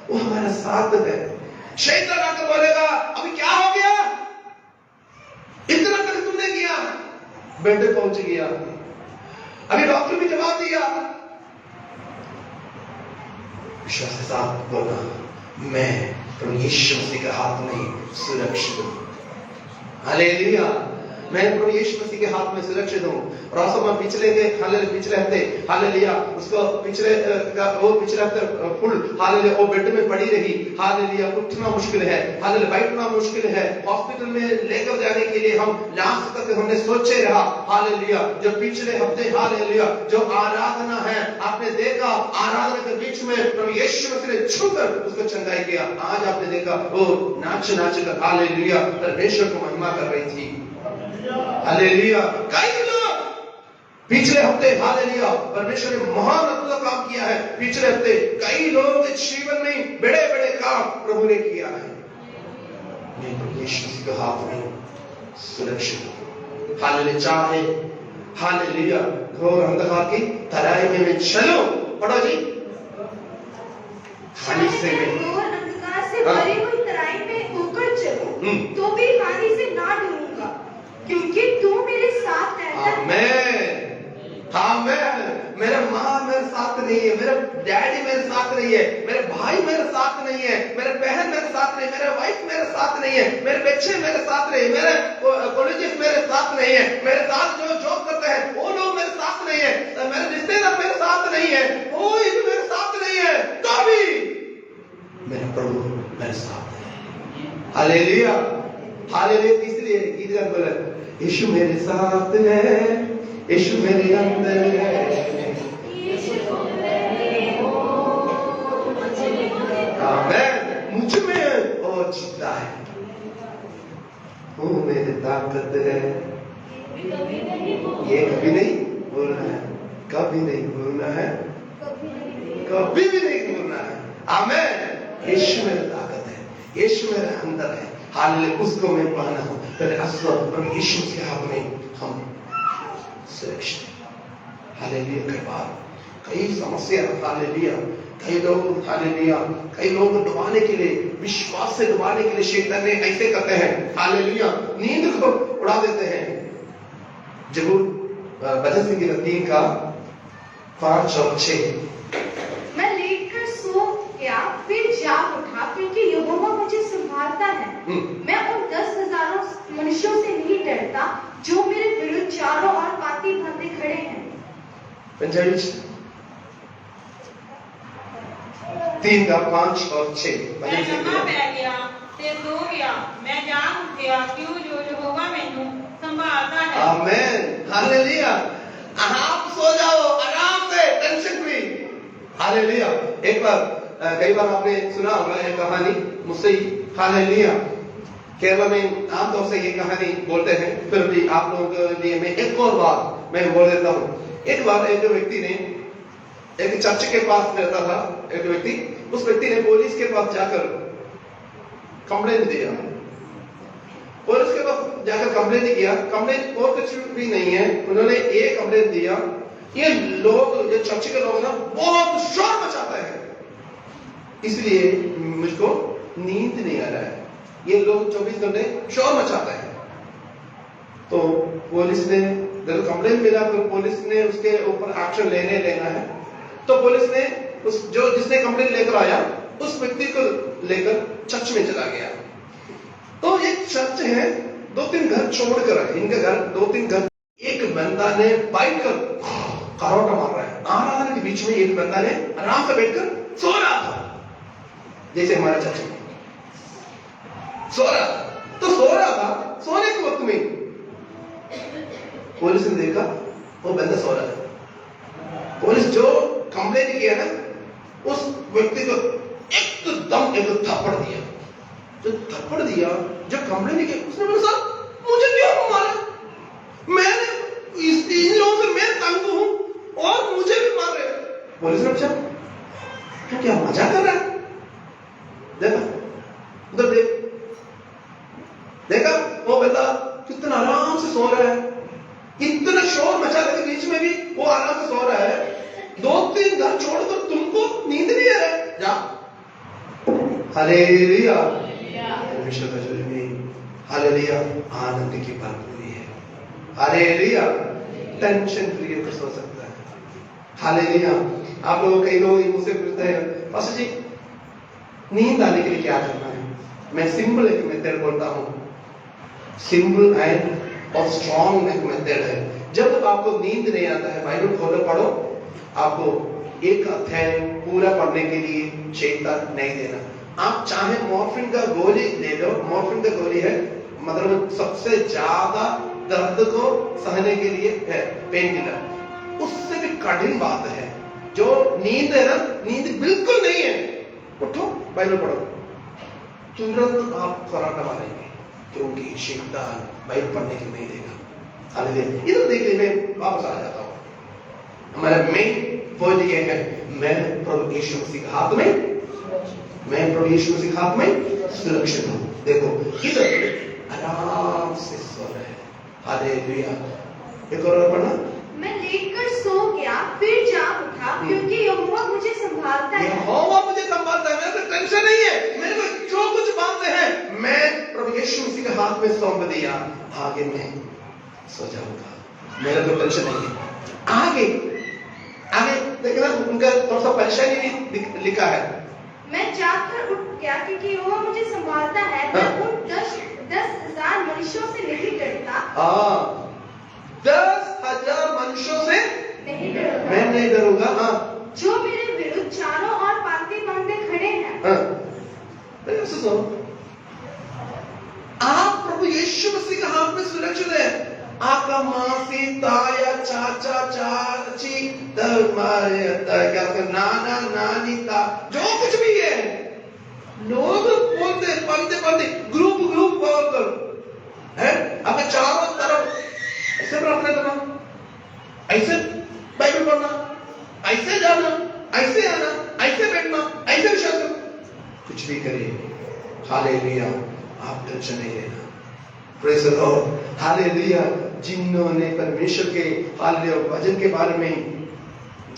वो हमारे साथ है। शैतान आकर बोलेगा अभी क्या हो गया, इतना तक तुमने किया, बेड पे पहुंच गया, अभी डॉक्टर भी जवाब दिया। विश्वास के साथ बोला मैं प्रभु यीशु मसीह के हाथ में सुरक्षित हूं। हालेलुया। मैं प्रभु यीशु मसीह के हाथ में सुरक्षित हूं। और पिछले हफ्ते हालेलुया उसको पिछले हफ्ते फुल हालेलुया वो बेड में पड़ी रही। हालेलुया उठना मुश्किल है, हालेलुया बैठना मुश्किल है, हॉस्पिटल में लेकर जाने के लिए हम लास्ट तक हमने सोचे रहा। हालेलुया जो पिछले हफ्ते हालेलुया जो आराधना है आपने देखा, आराधना के बीच में प्रभु यीशु मसीह ने छूकर उसको चंगाई किया। आज आपने देखा वो नाच कर हालेलुया परमेश्वर को महिमा कर रही थी। हालेलुया। कई लोग पिछले हफ्ते हालेलुया परमेश्वर ने महान अद्भुत काम किया है। पिछले हफ्ते कई लोगों के जीवन में बड़े बड़े काम प्रभु ने किया है। मैं प्रभु यीशु मसीह के हाथ में सुरक्षित हूं। हालेलुया। चाहे हालेलुया घोर अंधकार की तराई में मैं चलूं, पढ़ो जी, हानि से मैं घोर अंधकार से भरी हुई तराई में होकर चलूं तो भी हानि से ना डरूंगा, क्योंकि तू मेरे साथ रहता है। आमेन। मेरे माँ मेरे साथ नहीं है, मेरे डैडी मेरे साथ नहीं है, मेरे भाई मेरे साथ नहीं है, मेरे बहन मेरे साथ नहीं, मेरे वाइफ मेरे साथ नहीं है, मेरे बच्चे मेरे साथ नहीं, मेरे कॉलेजेस मेरे साथ नहीं है, मेरे साथ जो जॉब करते हैं वो लोग मेरे साथ नहीं है, मेरे रिश्तेदार मेरे साथ नहीं है, कोई भी मेरे साथ नहीं है, तभी मेरा प्रभु मेरे साथ है। हालेलुया। हालेलुया। तीसरी गीत गान बोला यीशु मेरे साथ है, यीशु मेरे अंदर है, आमेन। मुझ में वो जीता है, वो मेरी ताकत है। ये कभी नहीं बोलना है, कभी नहीं बोलना है, कभी भी नहीं बोलना है। आमेन। यीशु मेरी ताकत है, यीशु मेरे अंदर है। हालेलुया। उसको मैं पाना हूं तेरे असर यीशु के हाथ में हम सुरक्षित। हालेलुया। कई बार कई समस्या हालेलुया कई लोग हालेलुया कई लोग डुबाने के लिए, विश्वास से डुबाने के लिए शैतान ने ऐसे करते हैं हालेलुया नींद को उड़ा देते हैं। जबूर भजन संगीत 3 का 5 और 6। मैं लेटकर सो गया फिर जाग उठा, क्योंकि यहोवा मुझे संभालता है। मैं उन 10,000 मनुष्यों से नहीं डरता जो मेरे विरुद्ध चारों ओर पाती बांधे खड़े हैं। पंजाबी 3 का 5 और 6। मैं लम्हा पै गया ते सो गया, मैं जाग उठिया क्यों जो यहोवा मैनू संभालता है। आमेन। हालेलुया। आप सो जाओ आराम से, टेंशन फ्री। हालेलुया। एक बार कई बार आपने सुना होगा ये कहानी मुझसे ही। हालेलुया। केरला में आमतौर से ये कहानी बोलते हैं, फिर भी आप लोगों के लिए मैं एक और बात मैं बोल देता हूँ। एक बार एक व्यक्ति ने एक चर्च के पास रहता था, एक व्यक्ति, उस व्यक्ति ने पुलिस के पास जाकर कंप्लेंट दिया। पुलिस के पास जाकर कंप्लेंट किया, कंप्लेंट और कुछ भी नहीं है, उन्होंने ये कंप्लेंट दिया, ये लोग, ये चर्च के लोग ना बहुत शोर मचाते हैं, इसलिए मुझको नींद नहीं आ रहा है, ये लोग 24 घंटे शोर मचाते हैं। तो पुलिस ने जब कंप्लेंट मिला तो पुलिस ने उसके ऊपर एक्शन लेना है। तो पुलिस ने जिसने कंप्लेंट लेकर आया उस व्यक्ति को लेकर चर्च में चला गया। तो एक चर्च है, 2-3 घर छोड़कर है, इनका घर 2-3 घर। एक बंदा ने बैठकर करौटा मार रहा है, आराधना के बीच में एक बंदा ने आराम से बैठकर सो रहा था, जैसे हमारे चर्च में सो रहा था। तो सो रहा था, सोने के वक्त में पुलिस ने देखा वो बंदा सो रहा था। पुलिस जो कंप्लेंट किया ना, उस व्यक्ति को एकदम एक थप्पड़ दिया। जो थप्पड़ दिया, जो कंप्लेंट किया, उसने बोला साहब मुझे क्यों मारा, मैंने इन लोगों से मैं तंग हूं और मुझे भी मार रहे। पुलिस ने पूछा तो क्या मजाक कर रहा है? देखा उधर देखा वो बंदा कितना आराम से सो रहा है, इतना शोर मचाने के बीच में भी वो आराम से सो रहा है। 2-3 घर छोड़कर तुमको नींद नहीं आ रहा है, जा। हालेलुया, हालेलुया, आनंद की भरपूरी है। हालेलुया, टेंशन फ्री होकर सो सकता है। हालेलुया। आप लोग कई लोग मुझसे पूछते हैं पास्टर जी नींद आने के लिए क्या करना है? मैं सिंपल एक मेथड बोलता हूं, सिंपल एंड और स्ट्रॉन्ग एक मेथड है। जब आपको नींद नहीं आता है, बाइबल खोलो पढ़ो, आपको एक अध्याय पूरा पढ़ने के लिए चेता नहीं देना। आप चाहे मॉर्फिन का गोली ले लो, मॉर्फिन का गोली है मतलब सबसे ज्यादा दर्द को सहने के लिए है पेन किलर, उससे भी कठिन बात है। जो नींद है ना, नींद बिल्कुल नहीं है, उठो बाइबल पढ़ो, तुरंत आप फराटा मारेंगे, क्योंकि शैतान बाइबल पढ़ने के नहीं देगा। हालेलुया। इधर देखिए, मैं वापस आ जाता हूं। हमारा मेन पॉइंट ये है, मैं प्रभु यीशु मसीह के हाथ में, मैं प्रभु यीशु मसीह के हाथ में सुरक्षित हूं। देखो इधर आराम से सो रहे हैं। हालेलुया। एक और पढ़ना। मैं लेटकर सो गया, फिर जाग उठा, क्योंकि यहोवा मुझे संभालता है। यहोवा मुझे संभालता है, मेरे को टेंशन नहीं है, मेरे को जो कुछ बातें हैं मैं प्रभु यीशु मसीह के हाथ में सौंप दिया, आगे मैं सो जाऊंगा, मेरे को टेंशन नहीं है। आगे देखना, उनका थोड़ा सा परेशानी भी लिखा है। मैं जागकर उठ गया, क्योंकि यहोवा मुझे संभालता है। मैं उन 10,000 मनुष्यों से नहीं डरता। 10,000 मनुष्यों से नहीं डरूंगा, मैं नहीं डरूंगा। जो मेरे विरुद्ध चारों ओर पांति बांधे खड़े हैं। सुनो, आप प्रभु यीशु मसीह के हाथ में सुरक्षित है। आपका मासी, ताया, चाचा, चाची, क्या नाना, नानी, जो कुछ भी है, लोग बोलते पढ़ते ग्रुप बोलकर है, आपके चारों तरफ ऐसे प्रार्थना करना, ऐसे बाइबल पढ़ना, ऐसे जाना, ऐसे आना, ऐसे बैठना, ऐसे विश्वास करना, कुछ भी करिए। हालेलुया। आप टेंशन नहीं लेना। Praise the Lord. हालेलुया। जिन्होंने परमेश्वर के हालेलुया वचन के बारे में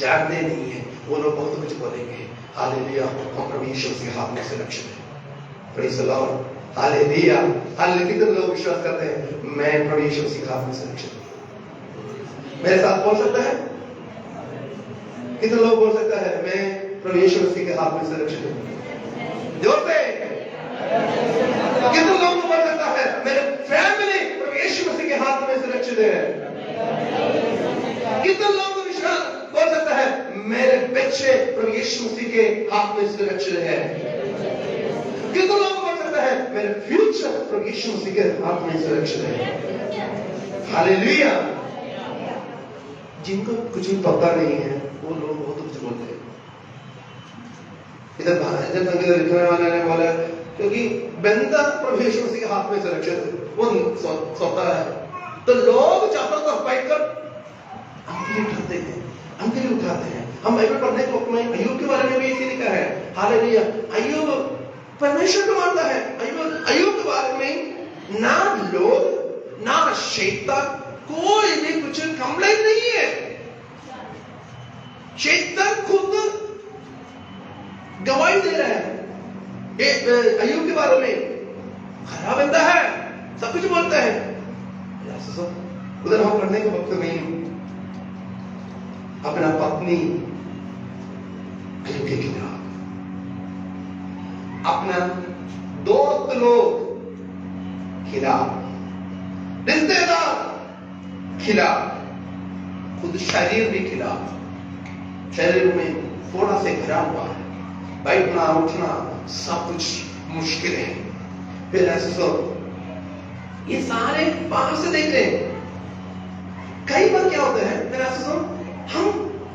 जानते नहीं है, वो लोग बहुत कुछ बोलेंगे। हालेलुया। हम प्रभु यीशु के हाथ में सुरक्षित हैं। Praise the Lord. Hallelujah. Hallelujah. कितने लोग विश्वास करते हैं मैं प्रभु यीशु के हाथ में सुरक्षित हूं? मेरे साथ बोल सकता है? कितने लोग बोल सकता है मैं प्रभु यीशु मसीह के हाथ में सुरक्षित हूं? जोर से। कितने लोग बोल सकता है मेरे फैमिली प्रभु यीशु मसीह के हाथ में सुरक्षित है? कितने लोग विश्वास बोल सकता है मेरे बच्चे प्रभु यीशु मसीह के हाथ में सुरक्षित है? कितने लोग बोल सकता है मेरे फ्यूचर प्रभु यीशु मसीह के हाथ में सुरक्षित है? हालेलुया। जिनको कुछ भी पता नहीं है वो लोग बहुत कुछ बोलते हैं। इधर लिखने वाले ने बोला क्योंकि बंदर प्रभु यीशु मसीह के हाथ में सुरक्षित वो सोता है। तो लोग चारों तरफ बैठकर अंगुली उठाते हैं, अंगुली उठाते हैं। हम बाइबल पढ़ने के वक्त में अय्यूब के बारे में भी इसी लिखा है, हालेलुया। अय्यूब परमेश्वर को मानता है। अय्यूब के बारे में ना लोग ना शैतान कोई भी कुछ कंप्लेंट नहीं है। शैतान खुद गवाही दे रहा है अय्यूब के बारे में, खराब बंदा है, सब कुछ बोलता है। उधर हम पढ़ने के वक्त में अपना पत्नी अय्यूब के खिलाफ, अपना दोस्त लोग खिलाफ, रिश्तेदार खिलाफ, खुद शरीर भी खिलाफ। शरीर में थोड़ा से भरा हुआ है, बैठना उठना सब कुछ मुश्किल है। फिर ऐसे तो ये सारे बाहर से देख रहे हैं। कई बार क्या होता है, फिर ऐसे तो हम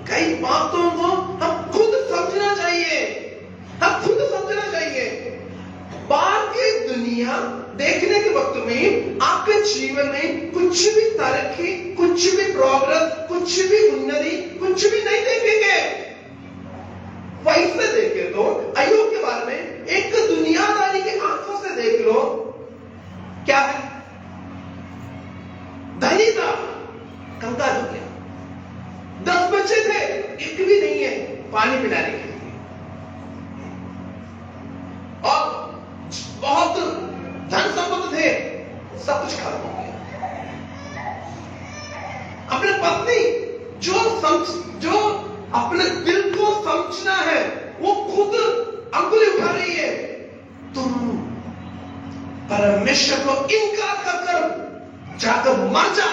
कई बातों को हम खुद समझना चाहिए, हम खुद समझना चाहिए। बाकी दुनिया देखने के वक्त में आपके जीवन में कुछ भी तरक्की, कुछ भी प्रोग्रेस, कुछ भी उन्नति, कुछ भी नहीं देखेंगे। वैसे देखे तो अय्यूब के बारे में एक दुनियादारी की आंखों से देख लो, क्या है? धनी था, कंगाल हो गया। 10 बच्चे थे, एक भी नहीं है पानी पिलाने के लिए, और बहुत धन संपत्ति थे, सब कुछ खत्म हो गया। अपने पत्नी जो अपने दिल को समझना है, वो खुद अंगुली उठा रही है, तुम परमेश्वर को इनकार कर जाकर मर जा।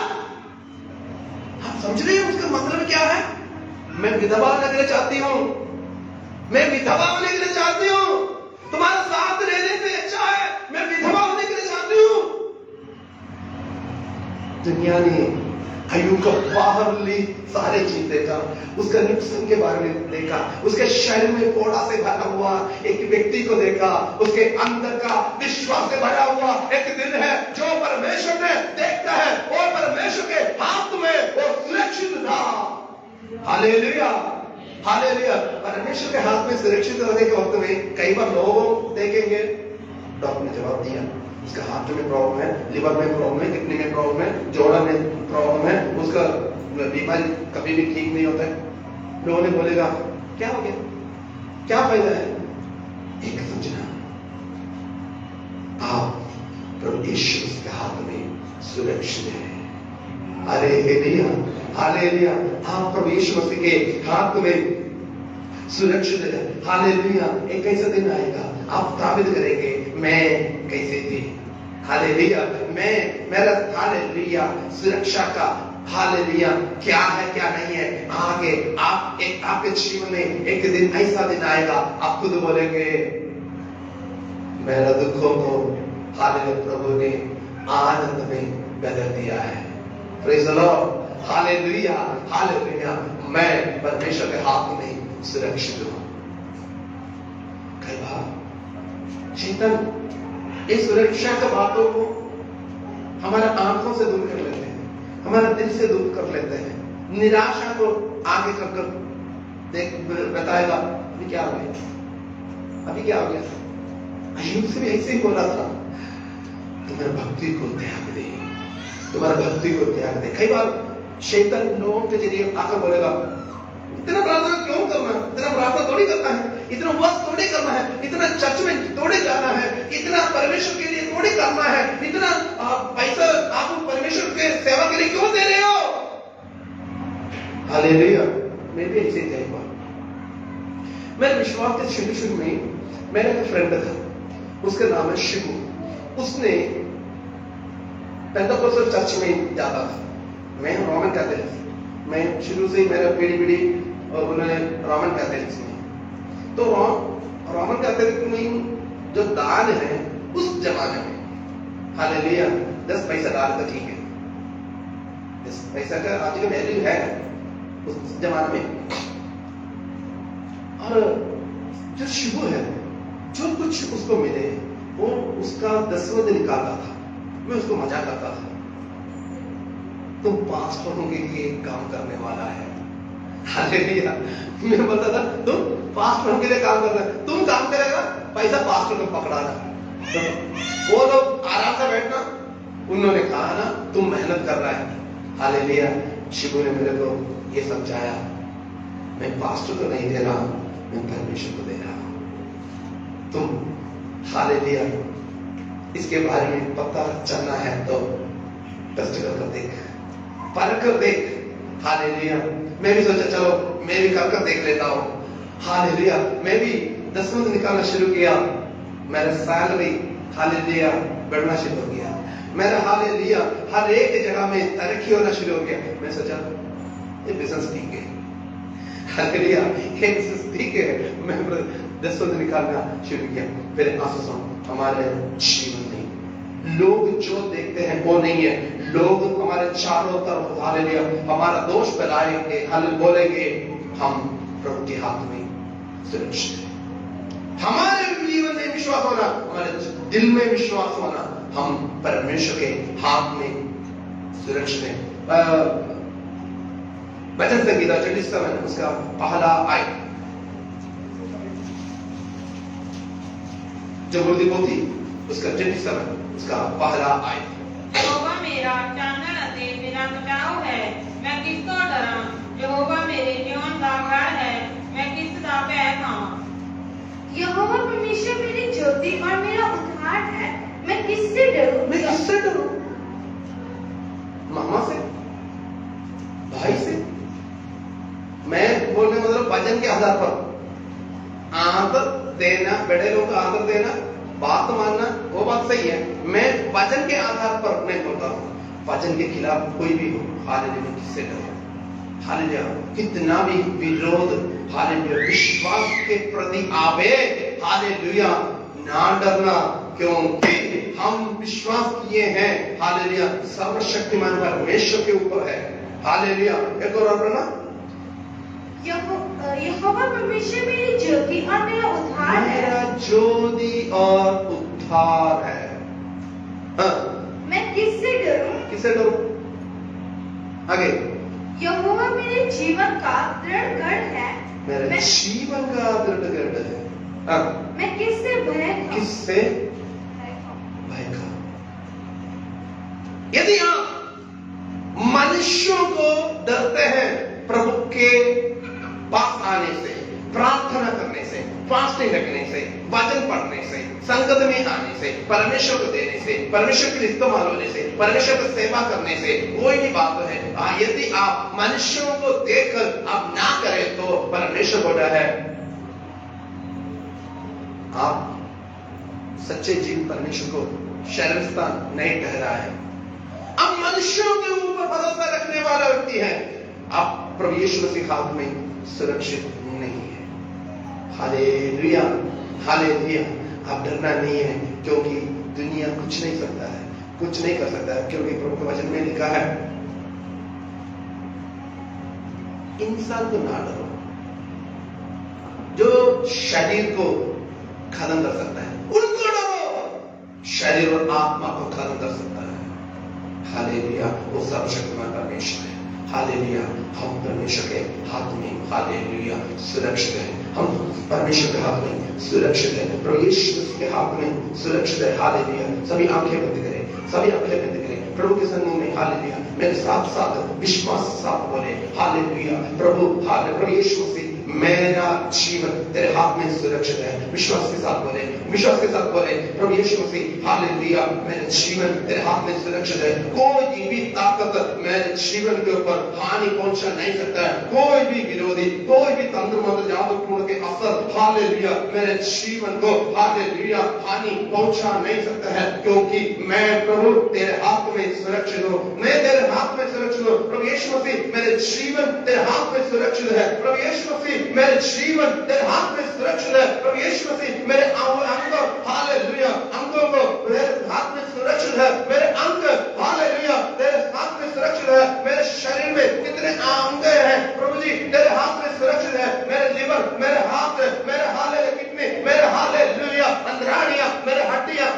आप समझ रहे हैं उसका मतलब क्या है? मैं विधवा होने के लिए चाहती हूं, मैं विधवा होने के लिए चाहती हूं, तुम्हारा साथ रहने से अच्छा है मैं विधवा होने के लिए चाहती हूं। दुनिया ने अय्यूब को बाहरली सारे चीज देखा, उसका नुकसान के बारे में देखा, उसके शरीर में फोड़ा से भरा हुआ एक व्यक्ति को देखा, उसके अंदर का विश्वास से भरा हुआ एक दिल है जो परमेश्वर ने देखता है, और परमेश्वर के हाथ में वो सुरक्षित था। Hallelujah, hallelujah. परमेश्वर के हाथ में सुरक्षित रहने के वक्त में कई बार लोग देखेंगे, डॉक्टर ने जवाब दिया उसका हार्ट में प्रॉब्लम है, लिवर में प्रॉब्लम है, किडनी में प्रॉब्लम है, जोड़ा में प्रॉब्लम है, उसका बीमारी कभी भी ठीक नहीं होता है। लोगों ने बोलेगा क्या हो गया, क्या फायदा है? एक समझना, आप प्रभु यीशु के हाथ में सुरक्षित है। Hallelujah, hallelujah. आप प्रभु यीशु मसीह के हाथ में सुरक्षित है। हालेलुया। एक ऐसा दिन आएगा आप साबित करेंगे मैं कैसे थी। हालेलुया। मेरा हालेलुया सुरक्षा का हालेलुया क्या है क्या नहीं है, आगे आपके जीवन में एक दिन ऐसा दिन आएगा आप खुद बोलेंगे मेरा दुखों को हालेलुया प्रभु ने आनंद में बदल दिया है। Praise the Lord. Hallelujah, hallelujah. मैं परमेश्वर के हाथ में सुरक्षित हूं। कई बार शैतान इस सुरक्षा की बातों को हमारा आंखों से दूर कर लेते हैं, हमारा दिल से दूर कर लेते हैं, निराशा को आगे कर देख बताएगा अभी क्या हो गया, अभी क्या हो गया। अय्यूब से भी ऐसे ही बोला था, तुम्हारे भक्ति को त्याग दे, तुम्हारा भक्ति को त्याग दे। कई बार शैतान लोगों के जरिए आकर बोलेगा इतना प्रार्थना क्यों करना, इतना प्रार्थना थोड़ी करना है, इतना वक्त थोड़ी करना है, इतना चर्च में थोड़ी जाना है, इतना परमेश्वर के लिए थोड़ी करना है, इतना पैसा आप परमेश्वर के सेवा के लिए क्यों दे रहे हो। हालेलुया। मैं भी ऐसे ही बार मेरे विश्वास के शुरू में मेरा एक फ्रेंड था, उसका नाम है शिबू। उसने पेंटेकोस्टल चर्च में जाता था, मैं रोमन कैथोलिक, मैं शुरू से ही मेरा पीढ़ी और उन्होंने रोमन कैथोलिक्स में, तो रोमन कैथोलिक में जो दान है उस जमाने में हालेलुया 10 पैसा डाल तो ठीक है, 10 पैसा का आज का वैल्यू है उस जमाने में। और जो शिबू है जो कुछ उसको मिले वो उसका 10वां दिन निकालता था। मैं उसको मजाक करता था, तुम पास्टरों के लिए काम करने वाला है। हालेलुया। मैं बोलता था तुम पास्टरों के लिए काम कर रहे हो, तुम काम करेगा, पैसा पास्टर को पकड़ाना। तो वो लोग आराम से बैठना, उन्होंने कहा ना तुम मेहनत कर रहा है। हालेलुया। शिबू ने मेरे को ये समझाया, मैं पास्टर को नहीं दे रहा, मैं परमेश्वर को दे रहा हूं। तुम हालेलुया इसके बारे में पता चलना है तो टेस्ट कर देख, परख कर देख। हालेलुया। मैं भी सोचा चलो मैं भी कर देख लेता हूं। हालेलुया। मैं भी 10वां दिन निकालना शुरू किया, मेरा सैलरी हालेलुया बढ़ना शुरू हो गया। मेरा हालेलुया हर एक जगह में तरक्की होना शुरू हो गया। मैं सोचा ये बिजनेस ठीक है। हालेलुया ये बिजनेस ठीक है। मैं 10वां दिन निकालना शुरू किया। फिर आसुसों हमारे जीवन में लोग जो देखते हैं वो नहीं है, लोग हमारे चारों तरफ हालेलुया हमारा दोष फैलाएंगे, हालेलुया बोलेंगे, हम प्रभु के हाथ में सुरक्षित है। हमारे जीवन में विश्वास होना, हमारे दिल में विश्वास होना, हम परमेश्वर के हाथ में सुरक्षित हैं। वचन संहिता 47 उसका पहला आयत, जबूर पोथी उसका 47 उसका पहला आयत। यहोवा मेरा चानन अते मेरा बचाव है, मैं किस तो डरां? यहोवा मेरे जीवन का गढ़ है, मैं किस दा भय खावां? यहोवा परमेश्वर मेरी ज्योति और मेरा उद्धार है, मैं किससे डरूं? मैं किससे डरूं? मामा से, भाई से? मैं बोलने मतलब वचन के आधार पर आदर देना, बड़े लोग को आदर देना, बात मानना, वो बात सही है। मैं वचन के आधार पर नहीं बोलता हूं, वचन के खिलाफ कोई भी हो, हालेलुया किससे डरो? हालेलुया कितना भी विरोध हालेलुया विश्वास के प्रति आवे, हालेलुया ना डरना, क्योंकि हम विश्वास किए हैं हालेलुया सर्वशक्तिमान परमेश्वर के ऊपर है। हालेलुया। एक और पढ़ना, यहोवा परमेश्वर मेरी ज्योति और मेरा उद्धार है, मेरा ज्योति और उद्धार है। हाँ, मैं किससे डरूं? किससे डरूं? आगे, यहोवा मेरे जीवन का दृढ़ गढ़ है, मेरे जीवन का दृढ़ गढ़ है। हाँ, मैं किससे भय खाऊं? किससे भय खाऊं? यदि आप मनुष्यों को डरते हैं, प्रभु के पास आने से, प्रार्थना करने से, फास्टिंग रखने से, वचन पढ़ने से, संगत में आने से, परमेश्वर को देने से, परमेश्वर के लिए इस्तेमाल होने से, परमेश्वर की सेवा करने से कोई भी बात है। यदि आप मनुष्यों को देखकर आप ना करें तो परमेश्वर बोल रहा है आप सच्चे जीव परमेश्वर को शर्मस्थान नहीं ठहरा है। अब मनुष्यों के ऊपर भरोसा रखने वाला व्यक्ति है, आप प्रभु यीशु मसीह हाथ में सुरक्षित नहीं है। Hallelujah, hallelujah. आप डरना नहीं है, क्योंकि दुनिया कुछ नहीं सकता है, कुछ नहीं कर सकता है, क्योंकि प्रभु के वचन में लिखा है इंसान को ना डरो जो शरीर को खत्म कर सकता है, उनको डरो शरीर और आत्मा को खत्म कर सकता है। हालेलुया। वो सर्वशक्तिमान परमेश्वर है। हालेलुया। हम परमेश्वर के हाथ में हालेलुया सुरक्षित है। हम परमेश्वर के हाथ में सुरक्षित है, प्रभु यीशु के हाथ में सुरक्षित है। हालेलुया। सभी आंखें बंद करें, सभी आंखें बंद करें प्रभु के सम्मुख में। हालेलुया। मेरे साथ साथ विश्वास के साथ बोले हालेलुया। प्रभु प्रभु यीशु मसीह मेरा जीवन तेरे हाथ में सुरक्षित है। विश्वास के साथ बोले, विश्वास के साथ बोले प्रभु यीशु मसीह हालेलुया मेरा जीवन तेरे हाथ में सुरक्षित है। कोई भी ताकत मेरे जीवन के ऊपर हानि पहुंचा नहीं सकता है। कोई भी विरोधी, कोई भी तंत्र मंत्र जादू टोना के असर हालेलुया मेरे जीवन को हालेलुया हानि पहुंचा नहीं सकता है, क्योंकि मैं प्रभु तेरे हाथ में सुरक्षित हूं। मैं तेरे हाथ में सुरक्षित हूं। प्रभु यीशु मसीह मेरे जीवन तेरे हाथ में सुरक्षित है। प्रभु यीशु मसीह मेरे जीवन तेरे हाथ में सुरक्षित है। प्रभु यीशु मसीह मेरे अंग हालेलुया अंगों को मेरे हाथ में सुरक्षित है। मेरे अंग हालेलुया तेरे हाथ में सुरक्षित है। मेरे शरीर में कितने अंग हैं प्रभु जी तेरे हाथ में सुरक्षित है। मेरे लिवर, मेरे हाथ, मेरे हालेलुया किडनी, मेरे हालेलुया अंदरानियां, मेरे हड्डियां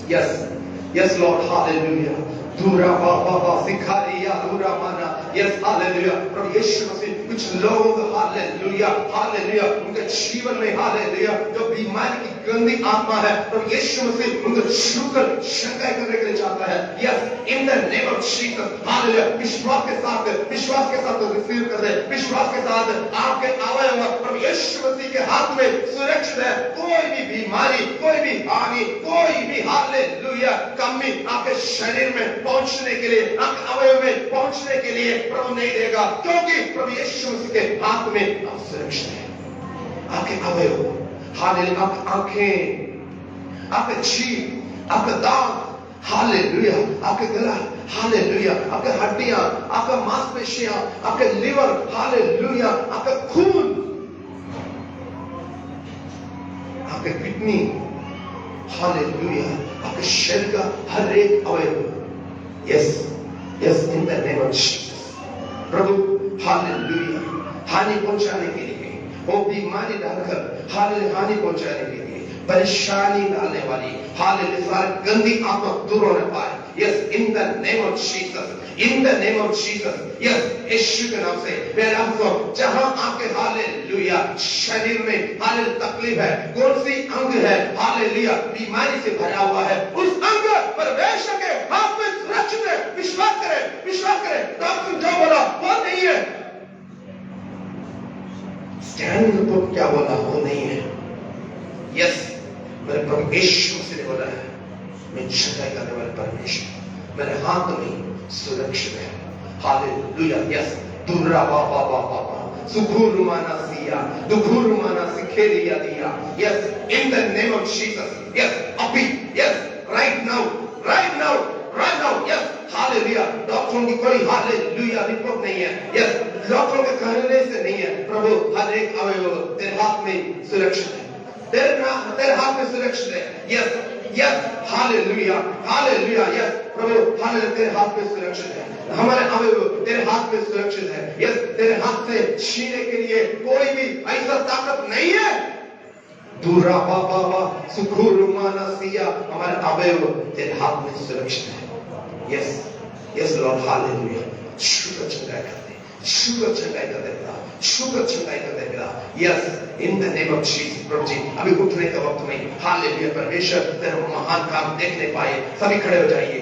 Yes, Lord, hallelujah. दूरा बाबा सिखारिया दूरा माना, yes, hallelujah. प्रभु यीशु मसीह कुछ लोग हालेलुया उनके जीवन में हालेलुया जो बीमारी की गंदी आत्मा है, प्रभु यीशु मसीह उनको छूकर शंका करने के लिए चाहता है. Yes, in the name of Jesus, hallelujah. विश्वास के साथ रिसीव कर दे. विश्वास के साथ आपके अवयव प्रभु यीशु मसीह के हाथ में सुरक्षित है. कोई भी बीमारी, कोई भी हानि, कोई भी हालेलुया कमी आपके शरीर में पहुंचने के लिए, आपके अवयव में पहुंचने के लिए प्रभु नहीं देगा, क्योंकि प्रभु यीशु मसीह के हाथ में आप सुरक्षित हैं. आपके अवयव, हालेलुया, आपकी आंखें, आपके जीभ, आपका दांत, हालेलुया, आपके गला, हालेलुया, आपके हड्डियां, आपका मांसपेशियां, आपके लिवर, हालेलुया, आपका खून, आपके किडनी, हालेलुया, आपके शरीर का हर एक अवयव. Yes, in the name of Jesus. Prabhu hallelujah हानि पहुंचाने के लिए, वो बीमारी डालकर हानि पहुंचाने के लिए, परेशानी डालने वाली हालेलुया सारी गंदी आत्मा दूर होने पाए. Yes, in the name of Jesus. In the name of Jesus. Yes, यीशु के नाम से मैं आपको जहां आपके हालेलुया शरीर में हालेलुया तकलीफ है, कौन सी अंग है हालेलुया बीमारी से भरा हुआ है, उस अंग परमेश्वर के हाथ में सुरक्षित है. विश्वास करें. डॉक्टर जो बोला वो नहीं है, स्कैन रिपोर्ट क्या बोला वो नहीं है. यस, मेरे प्रभु यीशु मसीह ने बोला है, मैं छटाई करने वाले परमेश्वर मेरे हाथ में सुरक्षित है. हालेलुया. यस, दूरा बाबा सुखुरुमाना सिया दुखुरुमाना सिखेरिया दिया. Yes, in the name of Jesus. Yes, अभी, yes, right now. Yes, hallelujah. डॉक्टरों की कोई हालेलुया रिपोर्ट नहीं है. यस, डॉक्टरों के कहने से नहीं है. प्रभु हर एक अवयव तेरे हाथ में सुरक्षित है, तेरे हाथ में सुरक्षित है. Yes, hallelujah. यस, प्रभु हालेलुया तेरे हाथ में सुरक्षित है. हमारे अवयव तेरे हाथ में सुरक्षित है. यस, तेरे हाथ से छीनने के लिए कोई भी ऐसा ताकत नहीं है. दूरा बाबा सुखुरुमाना सिया, हमारे अवयव तेरे हाथ में सुरक्षित है. Yes Lord, hallelujah. शुक्र चंगाई कर दे पिता. Yes, in the name of Jesus. प्रभु जी अभी उठने के वक्त में हालेलुया परमेश्वर तेरा महान काम देखने पाए. सभी खड़े हो जाइए.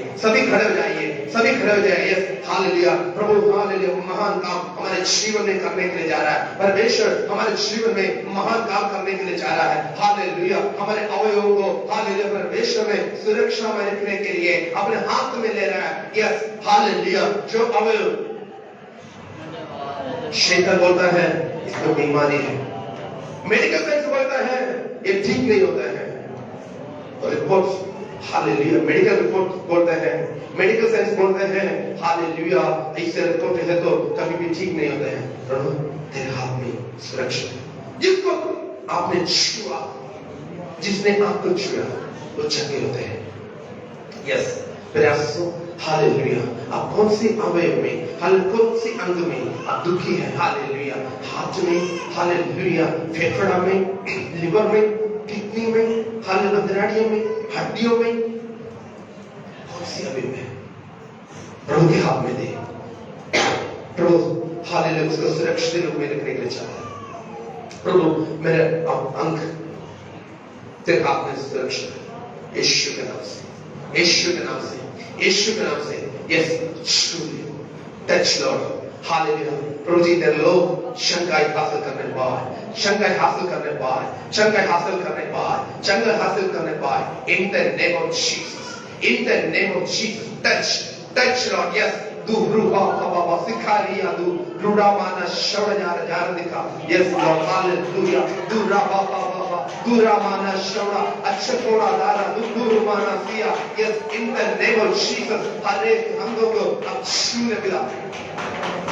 Yes, hallelujah. प्रभु हालेलुया महान काम हमारे जीवन में करने के लिए जा रहा है. परमेश्वर हमारे जीवन में महान काम करने के लिए जा रहा है. हालेलुया. हमारे अवयवों को हालेलुया परमेश्वर में सुरक्षा में रखने के लिए अपने हाथ में ले रहा है. Yes, hallelujah. जो अवयव शैतान बोलता है इसमें बीमारी है, मेडिकल साइंस बोलता है ये ठीक नहीं होता है, और रिपोर्ट हालेलुया मेडिकल रिपोर्ट बोलते हैं, मेडिकल साइंस बोलते हैं हालेलुया ऐसे रिपोर्ट है तो कभी भी ठीक नहीं होते हैं. प्रभु तेरे हाथ में सुरक्षित है. जिसको आपने छुआ, जिसने आपको छुआ वो चंगे होते हैं. यस, प्रयासों हालेलुया. आप कौन सी अवयव में, कौन सी अंग में आप दुखी हैं? हालेलुया. हाथ में, हालेलुया फेफड़ा में, लिवर में, किडनी में, हालेलुया अंतराड़ियों में, हड्डियों में, कौन सी अवयव में प्रभु के हाथ में दे. प्रभु हालेलुया उसको सुरक्षित रूप में रखने के लिए चाहता है. प्रभु मेरे अंग तेरे हाथ में सुरक्षित है. यीशु के नाम से. Yes, truly touch Lord. Hallelujah. प्रभु जी तेरे लोग शंकाई हासिल करने पाए. In the name of Jesus. Touch Lord. Yes. Duhruba Sikariya Rudamana Shavana Jaradika. Yes, Lord, hallelujah. Duramana Shava Achakora Dara Durumana Sia. Yes, in the name of Jesus. Hare Hangogo Achune Bila.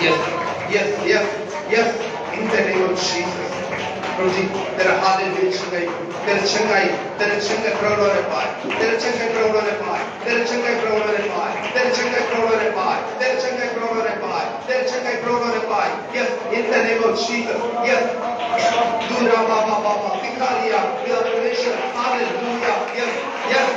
Yes, in the name of Jesus. प्रभु जी तेरा hallelujah चंगाई, तेरा चंगाई प्रभु ने पाए, तेरा चंगाई प्रभु ने पाए, तेरा चंगाई प्रभु ने पाए, तेरा चंगाई प्रभु ने पाए, तेरा चंगाई प्रभु ने पाए, तेरा चंगाई प्रभु ने पाए. Yes, in the name of Jesus. Yes, दूरा बाबा दिखा लिया, परमेश्वर हालेलुया. Yes,